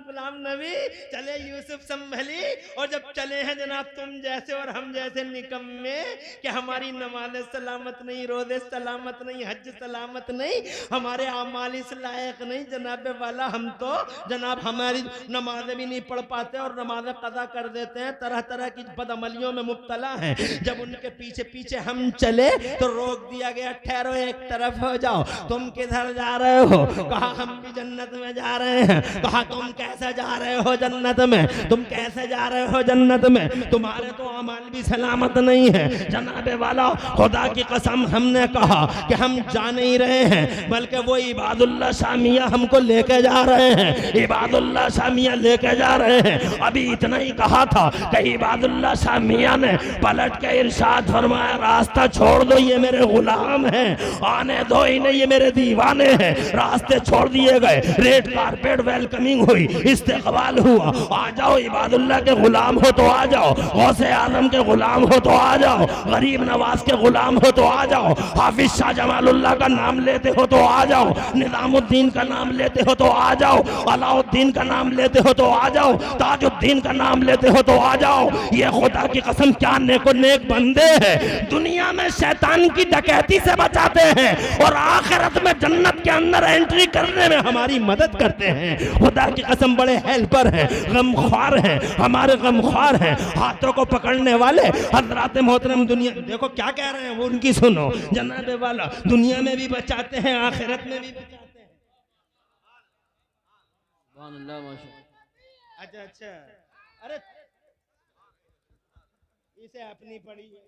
गुलाम नबी, चले यूसुफ संभली, और जब चले हैं जनाब तुम जैसे और हम जैसे निकम्मे कि हमारी नमाज सलामत नहीं, रोज़े सलामत नहीं, हज सलामत नहीं, हमारे अमाल इस लायक नहीं जनाबे वाला, हम तो जनाब हमारी नमाजें भी नहीं पढ़ पाते और नमाजें कज़ा कर देते हैं, तरह तरह की बदअमलियों में मुब्तला हैं। जब उनके पीछे पीछे हम चले तो रोक दिया गया, ठहरो एक तरफ हो जाओ, तुम किधर जा रहे हो, कहा हम भी जन्नत में जा रहे हैं, कहा तुम कैसे जा रहे हो जन्नत में, तुम कैसे जा रहे हो जन्नत में, तुम्हारे तो अमाल भी सलामत नहीं है जनाबे वाला। खुदा की कसम हमने कहा कि हम जा नहीं रहे हैं, बल्कि वो इबादुल्लाह शामिया हमको लेके जा रहे हैं, इबादुल्लाह शामिया लेके जा रहे हैं। अभी इतना ही कहा था कि इबादुल्लाह शामिया ने पलट पलट के इरशाद फरमाया, रास्ता छोड़ दो, ये मेरे गुलाम हैं, आने दो इन्हें, ये मेरे दीवाने हैं। रास्ते छोड़ दिए गए, रेड कारपेट वेलकमिंग हुई, इस्तेकबाल हुआ। आ जाओ, इबादुल्लाह के गुलाम हो तो आ जाओ, गौसे आजम के गुलाम हो तो आ जाओ, गरीब नवाज के गुलाम हो तो आ जाओ, हाफिज शाह जमालुल्लाह का नाम लेते हो तो आ जाओ, निजामुद्दीन का नाम लेते हो तो आ जाओ, अलाउद्दीन का नाम लेते हो तो आ जाओ, ताजुद्दीन का नाम लेते हो तो आ जाओ। ये खुदा की कसम क्या नेको नेक बंदे हैं, दुनिया में शैतान की डकैती से बचाते हैं और आखिरत में जन्नत के अंदर एंट्री करने में हमारी मदद करते हैं। खुदा की कसम बड़े हेल्पर हैं, गमख्वार हैं, हमारे गमख्वार हैं, हाथों को पकड़ने वाले हजरात मोहतरम। दुनिया देखो क्या कह रहे हैं वो, उनकी सुनो। जनाबे वाला दुनिया में भी बचाते हैं, आखिरत में भी बचाते हैं। सुभान अल्लाह माशाअल्लाह। अच्छा अच्छा, अरे इसे अपनी पड़ी है।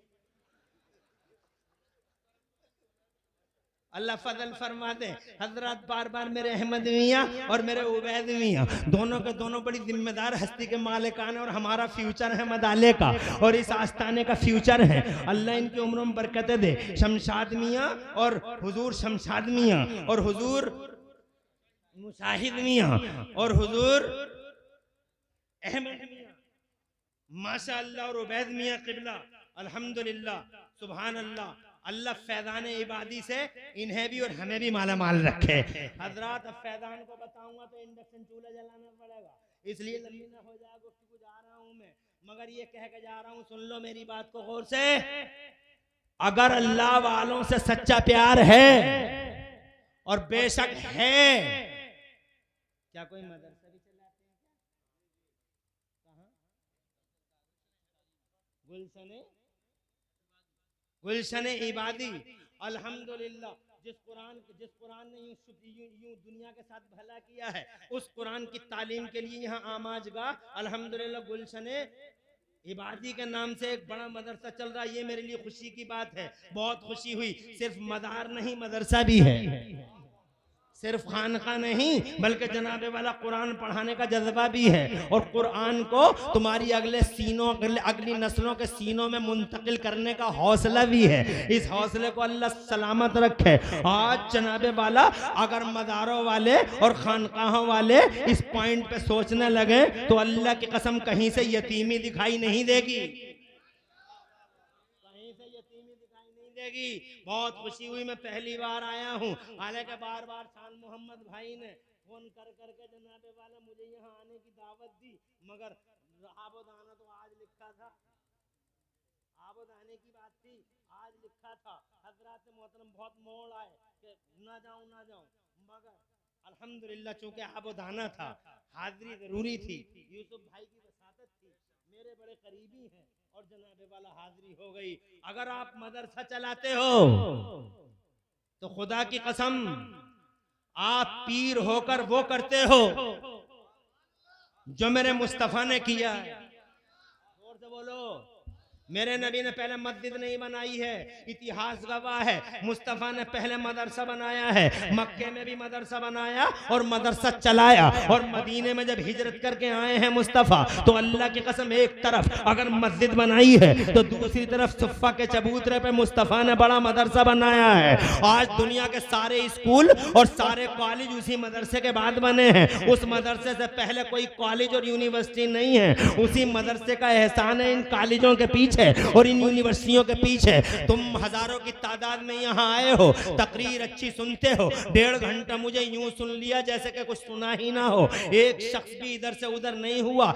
अल्लाह फजल फरमा दे। हजरत बार बार मेरे अहमद मियाँ और मेरे उबैद मियाँ दोनों के दोनों बड़ी जिम्मेदार हस्ती के मालिकान और हमारा फ्यूचर है मदाले का और इस आस्थाने का फ्यूचर है। अल्लाह इनकी उम्रों में बरकतें दे। शमशाद मियाँ और हुजूर शमशाद मियाँ और हुजूर मुशाहिद मियाँ और हुजूर अहमद मियाँ माशाअल्लाह और उबैद मियाँ किबला अल्हम्दुलिल्लाह सुभान अल्लाह। अल्लाह फैजान इबादी से इन्हें भी और हमें भी माला माल रखे। हजरात अब फैजान को बताऊंगा तो इंडक्शन चूल्हा जलाना पड़ेगा, इसलिए लंबी ना हो जाए गुफ्तगू। जा रहा हूं मैं, मगर ये कह के जा रहा हूं, सुन लो मेरी बात को गौर से। अगर अल्लाह वालों से सच्चा प्यार है और बेशक है, क्या कोई मदरसा भी चलाते हैं? कहाँ? गुलशने इबादी अल्हम्दुलिल्लाह। जिस कुरान ने यूं दुनिया के साथ भला किया है, उस कुरान की तालीम के लिए यहाँ आमाजगाह अल्हम्दुलिल्लाह गुलशने इबादी के नाम से एक बड़ा मदरसा चल रहा है। ये मेरे लिए खुशी की बात है, बहुत खुशी हुई। सिर्फ मदार नहीं मदरसा भी है, सिर्फ खानका नहीं बल्कि जनाबे वाला कुरान पढ़ाने का जज्बा भी है और कुरान को तुम्हारी अगली नस्लों के सीनों में मुंतकिल करने का हौसला भी है। इस हौसले को अल्लाह सलामत रखे। आज जनाबे वाला अगर मदारों वाले और खानकाहों वाले इस पॉइंट पे सोचने लगे तो अल्लाह की कसम कहीं से यतीमी दिखाई नहीं देगी, बहुत खुशी हुई। मैं पहली बार आया हूँ, हालांकि बार बार शान मोहम्मद भाई ने फोन कर करके जनाबे वाला मुझे यहाँ आने की दावत दी, मगर आबोदाना तो आज लिखा था, आबोदाने की बात थी, आज लिखा था। हजरात मोहतरम बहुत मोड़ आए कि ना जाऊं, मगर अल्हम्दुलिल्लाह चूंकि आबोदाना था, हाजिरी जरूरी थी। यूसुफ भाई की वसातत थी, मेरे बड़े करीबी हैं और जनाबे वाला हाजिरी हो गई। अगर आप मदरसा चलाते हो तो खुदा की कसम आप पीर होकर वो करते हो जो मेरे मुस्तफा ने किया है। जोर से बोलो, मेरे नबी ने पहले मस्जिद नहीं बनाई है, इतिहास गवाह है। मुस्तफ़ा ने पहले मदरसा बनाया है, मक्के में भी मदरसा बनाया और मदरसा चलाया। और मदीने में जब हिजरत करके आए हैं मुस्तफ़ा, तो अल्लाह की कसम एक तरफ अगर मस्जिद बनाई है तो दूसरी तरफ सुफ़ा के चबूतरे पे मुस्तफ़ा ने बड़ा मदरसा बनाया है। आज दुनिया के सारे स्कूल और सारे कॉलेज उसी मदरसे के बाद बने हैं। उस मदरसे से पहले कोई कॉलेज और यूनिवर्सिटी नहीं है। उसी मदरसे का एहसान है इन कॉलेजों के पीछे और इन यूनिवर्सिटियों के पीछे। तुम हजारों की तादाद में यहाँ आए हो, तकरीर अच्छी सुनते हो, 1.5 घंटा मुझे यूं सुन लिया जैसे कि कुछ सुना ही ना हो, एक शख्स भी इधर से उधर नहीं हुआ।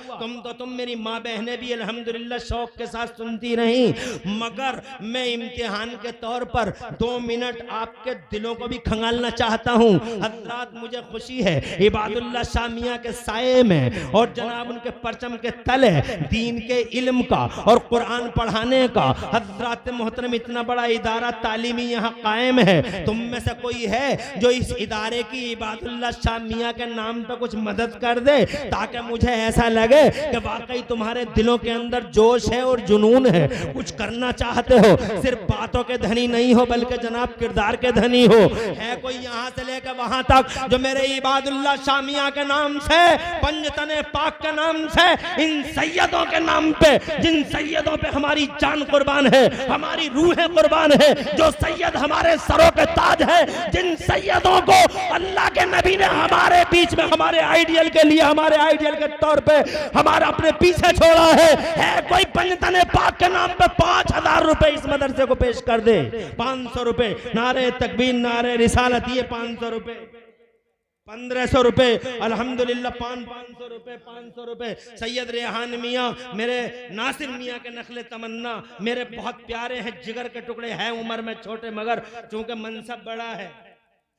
तुम मेरी माँ बहनें भी अल्हम्दुलिल्लाह शौक के साथ सुनती रही। मगर मैं इम्तिहान के तौर पर 2 मिनट आपके दिलों को भी खंगालना चाहता हूँ। हज़रात, मुझे खुशी है इबादुल्लाह शाह मियां के साये में और जनाब उनके परचम के तले दीन के इल्म का और कुरान पढ़ाने का हज़रात मोहतरम इतना बड़ा इदारा तालीमी यहाँ कायम है। तुम में से कोई है जो इस इदारे की इबादुल्लाह शाह मियां के नाम पे कुछ मदद कर दे, ताकि मुझे ऐसा लगे कि वाकई तुम्हारे दिलों के अंदर जोश है और जुनून है, कुछ करना चाहते हो, सिर्फ बातों के धनी नहीं हो बल्कि जनाब किरदार के धनी हो। है कोई यहाँ से लेकर वहां तक जो मेरे इबादुल्लाह शाह मियां के नाम से, पंजतने पाक के नाम से, इन सैयदों के नाम पे, जिन सैयदों पे हमारी जान कुर्बान है, हमारी रूहें कुर्बान है। जो सैयद हमारे सरों के ताज है, जिन सैयदों को अल्लाह के नबी ने हमारे बीच में हमारे आइडियल के लिए, हमारे आइडियल के तौर पे हमारा अपने पीछे छोड़ा है कोई पंजतने पाक के नाम पे 5000 रुपए इस मदरसे को पेश कर दे, 500 रुपए नारे तकबीर नारे रिसालत, ये 500 रुपए, 1500 रुपए अल्हम्दुलिल्लाह, 500 रुपए, 500 रुपए सैयद रेहान मियाँ, मेरे नासिर मियाँ के नखले तमन्ना, मेरे बहुत प्यारे हैं, जिगर के टुकड़े हैं, उम्र में छोटे मगर चूंकि मनसब बड़ा है,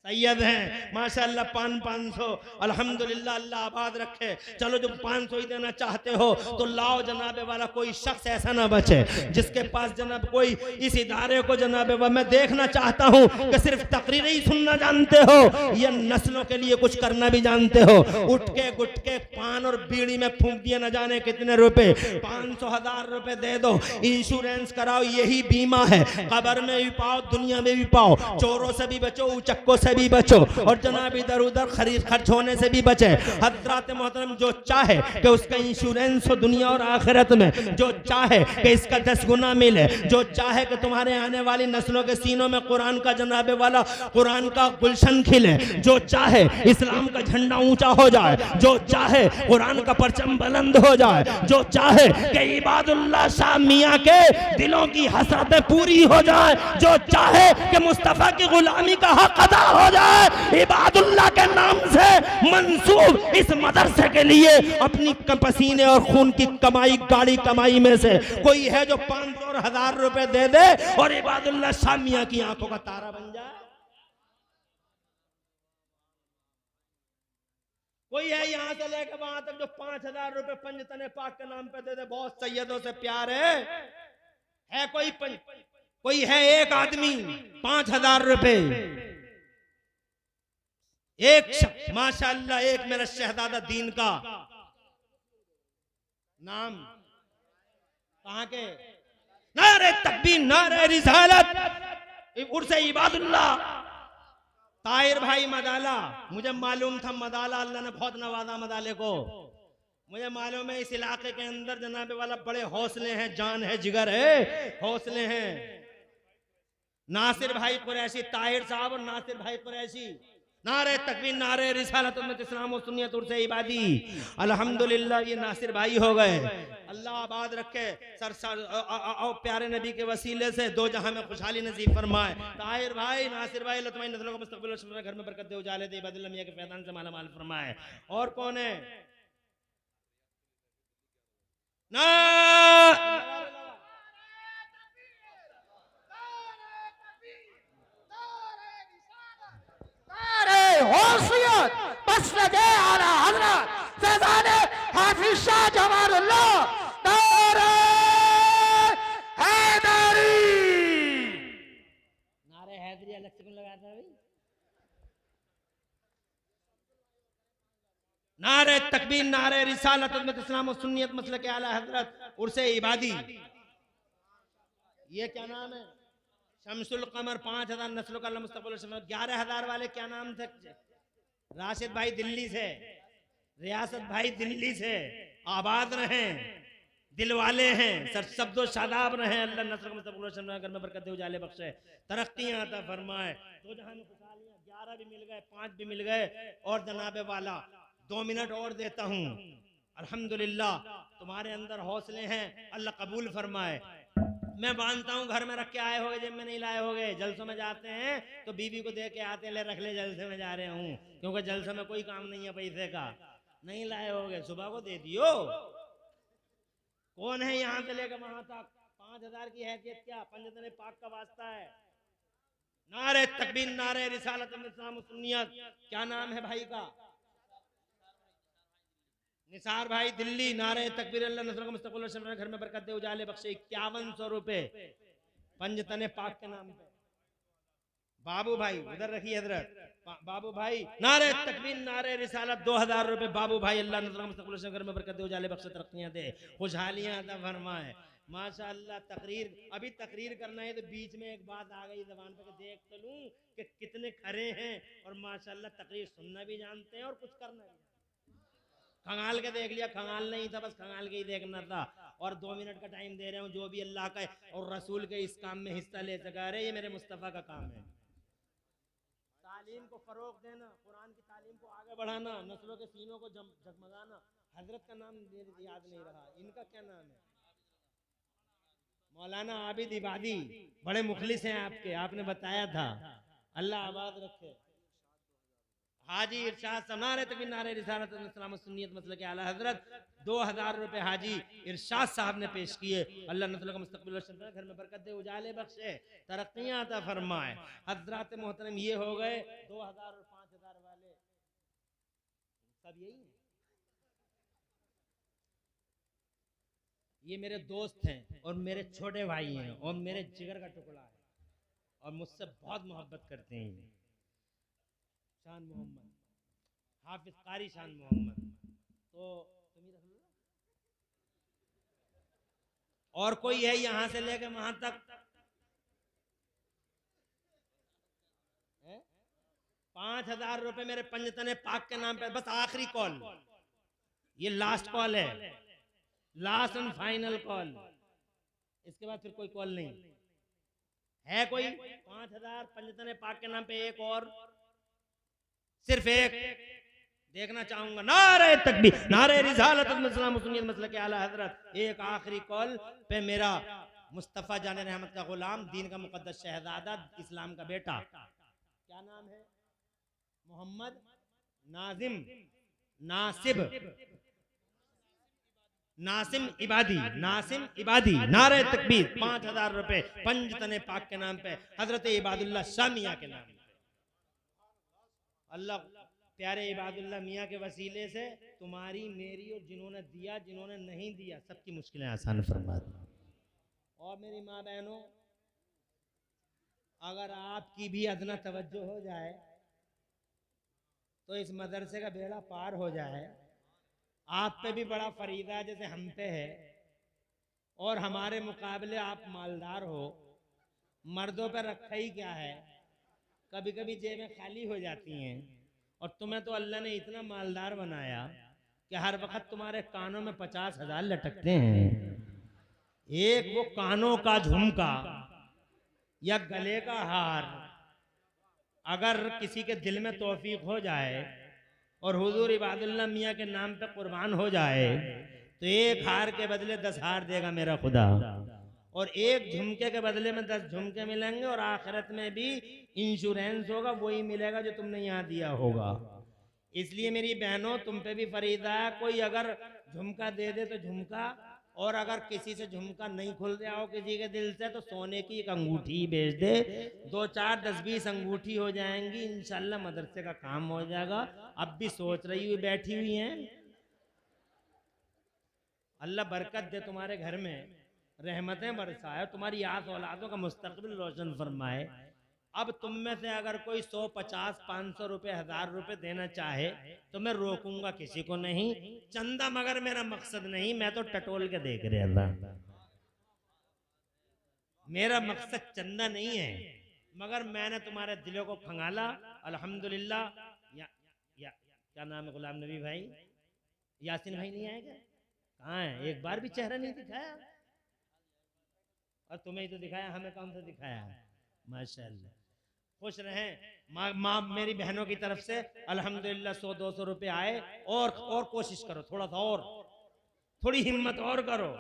सैयद हैं माशाअल्लाह, 500 अल्हम्दुलिल्लाह, अल्लाह आबाद रखे। चलो जो 500 ही देना चाहते हो तो लाओ जनाबे वाला, कोई शख्स ऐसा ना बचे जिसके पास जनाब कोई इस इदारे को जनाबे वाला, मैं देखना चाहता हूँ कि सिर्फ तकरीरें ही सुनना जानते हो या नस्लों के लिए कुछ करना भी जानते हो। उठ के गुटके पान और बीड़ी में फूंक दिए न जाने कितने रुपए, 500,000 रुपए दे दो, इंश्योरेंस कराओ, यही बीमा है, कब्र में भी पाओ दुनिया में भी पाओ, चोरों से भी बचो, उचक्कों से भी बचो और जनाब इधर उधर खर्च होने से भी बचे। हजरात मोहतरम, जो चाहे कि उसका इंश्योरेंस हो दुनिया और आखिरत में, जो चाहे कि इसका 10 गुना मिले, जो चाहे कि तुम्हारे आने वाली नस्लों के सीनों में कुरान का जनाबे वाला कुरान का गुलशन खिले, जो चाहे इस्लाम का झंडा ऊंचा हो जाए, जो चाहे कुरान का परचम बुलंद हो जाए, जो चाहे कि इबादुल्लाह शाह मियां के दिलों की हसरतें पूरी हो जाए, जो चाहे कि मुस्तफा की गुलामी का हक अदा हो जाए, इबादुल्लाह के नाम से मंसूब इस मदरसे के लिए अपनी पसीने और खून की कमाई, गाड़ी कमाई में से कोई है जो 500 और 1000 रुपए दे दे और इबादुल्लाह शाह मियां की आंखों का तारा बन जाए? कोई है यहां से लेकर वहां तक जो 5000 रुपए पंजतने पाक के नाम पे दे दे? बहुत सैयदों से प्यार है कोई है एक आदमी 5000 रुपए, एक माशाअल्लाह, एक मेरा शहजादा दीन का नाम, कहां के? नारे तकबीर नारे रिसालत, उर्से इबादुल्लाह ताहिर भाई मदाला। मुझे मालूम था मदाला, अल्लाह ने बहुत नवाजा मदाले को, मुझे मालूम है इस इलाके के अंदर जनाबे वाला बड़े हौसले हैं, जान है, जिगर है, हौसले हैं। नासिर भाई कुरैशी, ताहिर साहब और नासिर भाई कुरैशी, नारे तकबीर नारे रिसालत उम्मत इस्लाम और सुन्नियत उर्से इबादी, अल्हम्दुलिल्लाह ये नासिर भाई हो गए, अल्लाह आबाद रखे। सर प्यारे नबी के वसीले से दो जहां में खुशहाली नसीब फरमाए। ताहिर भाई, नासिर भाई, अल्लाह तुम्हारी नस्लों को मुस्तकबिल घर में बरकत दे, उजाले दे, इबादुल्लाह मियां के फैज़ान से माला माल फरमाए। और कौन है? ना होशियत मसलक आला हज़रत फैज़ान हाफिज़ शाह जमालुल्लाह नारे हैदरी। नारे हैदरी अलग से क्यों लगाता है भाई? नारे तकबीर नारे रिसालत उम्मत इस्लाम और सुन्नियत मसलक आला हजरत उर्से इबादी। ये क्या नाम है? शमसुल कमर, 5000 नस्लों का मुस्तकबिल, 11000 वाले क्या नाम थे? राशिद भाई दिल्ली से, रियासत भाई दिल्ली से, आबाद रहे, दिल वाले हैं, सर शब्दो शादाब रहे, अल्लाह नस्ल का मुस्तकबिल घर में बरकत दे, उजाले बख्शे, तरक्कियां अता फरमाए। दो जहां में खुशहालियां, 11 भी मिल गए, 5 भी मिल गए। और जनाबे वाला 2 मिनट और देता हूं। अल्हम्दुलिल्लाह तुम्हारे अंदर हौसले हैं, अल्लाह कबूल फरमाए। मैं मानता हूँ घर में रख के आए होगे, जेब में नहीं लाए होगे। जलसों में जाते हैं तो बीवी को दे के आते हैं, ले रख ले जलसे में जा रहे हूँ, क्योंकि जलसे में कोई काम नहीं है पैसे का। नहीं लाए होगे, सुबह को दे दियो। कौन है यहाँ से लेकर वहां तक? 5000 की हैसियत क्या? पंजतने पाक का वास्ता है। नारे तकबीर नारे रिसालत इस्लाम सुन्नियत। क्या नाम है भाई का? निसार भाई दिल्ली, नारे तकबीर अल्लाह नस्ल का मुस्तकबिल घर में बरकत दे, उजाले बख्शे, 5100 रुपए पंजतने पाक के नाम पे। बाबू भाई उधर रखिए हजरत, बाबू भाई नारे तकबीर नारे रिसालत 2000 रुपए बाबू भाई, अल्लाह नस्ल का मुस्तकबिल घर में बरकत दे, उजाले बख्शे, तरक्कियां दे, खुशहालियां अता फरमाए। माशाअल्लाह तकरीर, अभी तकरीर करना है तो बीच में एक बात आ गई ज़बान पे, देख तो लूं कि कितने खरे हैं और माशाअल्लाह तकरीर सुनना भी जानते हैं और कुछ करना भी। खंगाल के देख लिया, खंगाल नहीं था, बस खंगाल के ही देखना था। और 2 मिनट का टाइम दे रहे हूँ, जो भी अल्लाह का और रसूल के इस काम में हिस्सा ले सका रहे, ये मेरे मुस्तफ़ा का काम है। तालीम को फरोग देना, कुरान की तालीम को आगे बढ़ाना, नस्लों के सीनों को जगमगाना। हजरत का नाम याद नहीं रहा, इनका क्या नाम है? मौलाना आबिद इबादी, बड़े मुखलिस हैं आपके, आपने बताया था। अल्लाह आबाद रखे। हाजी इरशाद सनारे तकबीर नारे रिसालत इस्लाम सुन्नियत मसलक आला हजरत 2000 रुपए हाजी इरशाद साहब ने पेश किए। अल्लाह नस्ल का मुस्तकबिल रोशन करे, घर में बरकत दे, उजाले बख्शे, तरक्कियां अता फरमाए। हजरत मोहतरम ये हो गए 2000 और 5000 वाले, सब यही है। ये मेरे दोस्त हैं और मेरे छोटे भाई हैं और मेरे जिगर का टुकड़ा है और मुझसे बहुत मोहब्बत करते हैं। शान मोहम्मद, हाफिज कारी शान मोहम्मद, तो तुम ही रख लो। और कोई है यहां से लेके वहां तक? 5000 रुपए मेरे पंजतने पाक के नाम पे, बस आखिरी कॉल, ये लास्ट कॉल है, लास्ट एंड फाइनल कॉल। इसके बाद फिर कोई कॉल नहीं है। कोई 5000 पंजतने पाक के नाम पे, एक और, सिर्फ एक देखना चाहूंगा। नारे तकबीर, नारे रिसालत इस्लाम सुन्नियत मसलक आला हजरत, एक आखिरी कॉल पे मेरा मुस्तफ़ा जाने रहमत का गुलाम, दीन का मुकद्दस शहजादा, इस्लाम का बेटा, क्या नाम है? मोहम्मद नाजिम नासिम इबादी, नासिम इबादी। नारे तकबीर, 5000 रुपए पंजतने पाक के नाम पे, हजरत इबादुल्लाह शाह मियां के नाम पे। अल्लाह प्यारे इबादुल्लाह मियां के वसीले से तुम्हारी, मेरी और जिन्होंने दिया, जिन्होंने नहीं दिया, सबकी मुश्किलें आसान फरमा दी। और मेरी माँ बहनों, अगर आपकी भी अदना तवज्जो हो जाए तो इस मदरसे का बेड़ा पार हो जाए। आप पे भी बड़ा फरीदा जैसे हम पे है, और हमारे मुकाबले आप मालदार हो। मर्दों पे रखा ही क्या है, कभी कभी जेबें खाली हो जाती हैं, और तुम्हें तो अल्लाह ने इतना मालदार बनाया कि हर वक्त तुम्हारे कानों में 50,000 लटकते हैं। एक वो कानों का झुमका या गले का हार अगर किसी के दिल में तौफीक हो जाए और हुजूर इबादुल्लाह मियां के नाम पे कुर्बान हो जाए, तो एक हार के बदले 10 हार देगा मेरा खुदा, और एक झुमके के बदले में 10 झुमके मिलेंगे, और आखिरत में भी इंश्योरेंस होगा, वही मिलेगा जो तुमने यहाँ दिया होगा। इसलिए मेरी बहनों, तुम पे भी फरीदा है, कोई अगर झुमका दे दे तो झुमका, और अगर किसी से झुमका नहीं खुल रहा हो किसी के दिल से, तो सोने की एक अंगूठी बेच दे, 2 4 10 20 अंगूठी हो जाएंगी, इंशाल्लाह मदरसे का काम हो जाएगा। अब भी सोच रही हुई बैठी हुई हैं, अल्लाह बरकत दे तुम्हारे घर में, रहमतें बरसाए, तुम्हारी आस औलादों का मुस्तकबिल रोशन फरमाए। अब तुम में से अगर कोई 100 50 500 रुपए 1000 रुपए देना चाहे तो मैं रोकूंगा किसी को नहीं। चंदा मगर मेरा मकसद नहीं, मैं तो टटोल के देख रहा था, मेरा मकसद चंदा नहीं है, मगर मैंने तुम्हारे दिलों को खंगाला। अल्हम्दुलिल्लाह। क्या नाम है? गुलाम नबी भाई, यासीन भाई नहीं आएगा? कहाँ है? एक बार भी चेहरा नहीं दिखाया, और तुम्हें ही तो दिखाया, हमें कौन सा दिखाया? माशाअल्लाह, खुश रहें। माँ मेरी बहनों की तरफ से अल्हम्दुलिल्लाह 100 200 रुपए आए, और कोशिश करो, थोड़ा सा और, थोड़ी हिम्मत और करो,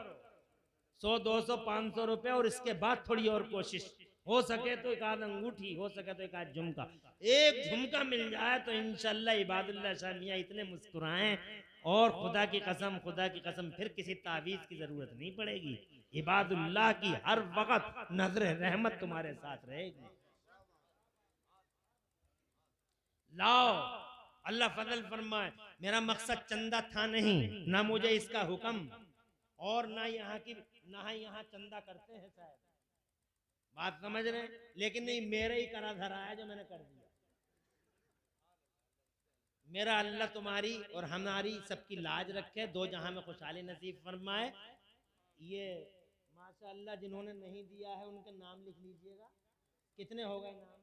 100 200 500 रुपए, और इसके बाद थोड़ी और कोशिश, हो सके तो एक आध अंगूठी, हो सके तो एक आध झुमका, एक झुमका मिल जाए तो इंशाल्लाह इबादुल्लाह शाह मियां इतने मुस्कुराएं, और खुदा की कसम फिर किसी तावीज की जरूरत नहीं पड़ेगी। इबादुल्लाह की हर वक्त नजर रहमत तुम्हारे साथ रहेगी। लाओ, अल्लाह फजल फरमाए। मेरा मकसद चंदा था नहीं, ना मुझे इसका हुक्म, और ना यहाँ चंदा करते हैं शायद, बात समझ रहे हैं? लेकिन नहीं, मेरे ही करा धरा है जो मैंने कर दिया। मेरा अल्लाह तुम्हारी और हमारी सबकी लाज रखे, दो जहां में खुशहाली नसीब फरमाए। ये माशाअल्लाह जिन्होंने नहीं दिया है उनके नाम लिख लीजिएगा। कितने हो गए नाम?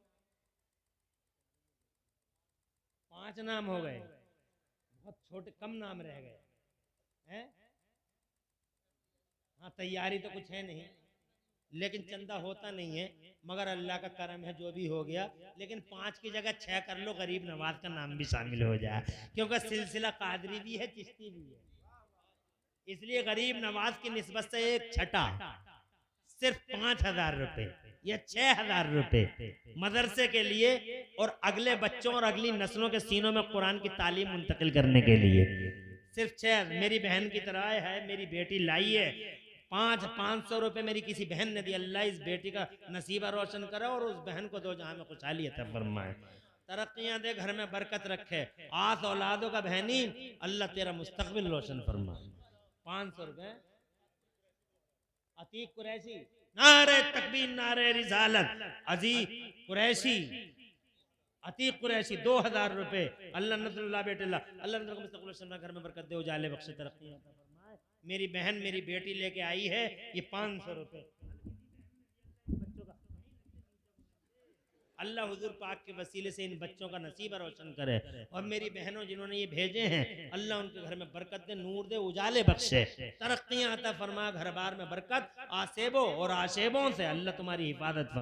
5 नाम हो गए। बहुत छोटे कम नाम रह गए हैं। हाँ तैयारी तो कुछ है नहीं, लेकिन चंदा होता नहीं है, मगर अल्लाह का करम है जो भी हो गया। लेकिन 5 की जगह 6 कर लो, गरीब नवाज का नाम भी शामिल हो जाए, क्योंकि सिलसिला कादरी भी है, चिश्ती भी है। इसलिए गरीब नवाज की निस्बत से एक छठा सिर्फ 5,000 रुपए या 6,000 रुपए मदरसे के लिए और अगले बच्चों और अगली नस्लों के सीनों में कुरान की तालीम मुंतकिल करने के लिए। सिर्फ 6। मेरी बहन की तरह है, मेरी बेटी लाई है 500 रुपए मेरी किसी बहन ने दी। अल्लाह इस बेटी का नसीबा रोशन करे और उस बहन को दो जहां में खुशहाली अता फरमाए, तरक्कियां दे, घर में बरकत रखे, आस औलादों का बहनी, अल्लाह तेरा मुस्तकबिल रोशन फरमाए। 500 रुपए। अतीक कुरैशी, नारे तकबीर नारे रिसालत, अजीज कुरैशी, अतीक कुरैशी 2000 रुपए। अल्लाह नजरुल्लाह बेटेला, अल्लाह नजर को मुस्तकबिल घर में बरकत दे, उजाले बख्शे, तरक्की अता फरमाए। मेरी बहन मेरी बेटी लेके आई है ये 500 रुपए। अल्लाह हुजूर पाक के वसीले से इन बच्चों का नसीब रोशन करे, और मेरी बहनों जिन्होंने ये भेजे हैं अल्लाह उनके घर में बरकत दे, नूर दे, उजाले बख्शे, तरक्कियां अता फरमा, घर बार में बरकत, आसेबों और आशेबों से अल्लाह तुम्हारी हिफाजत फरमा।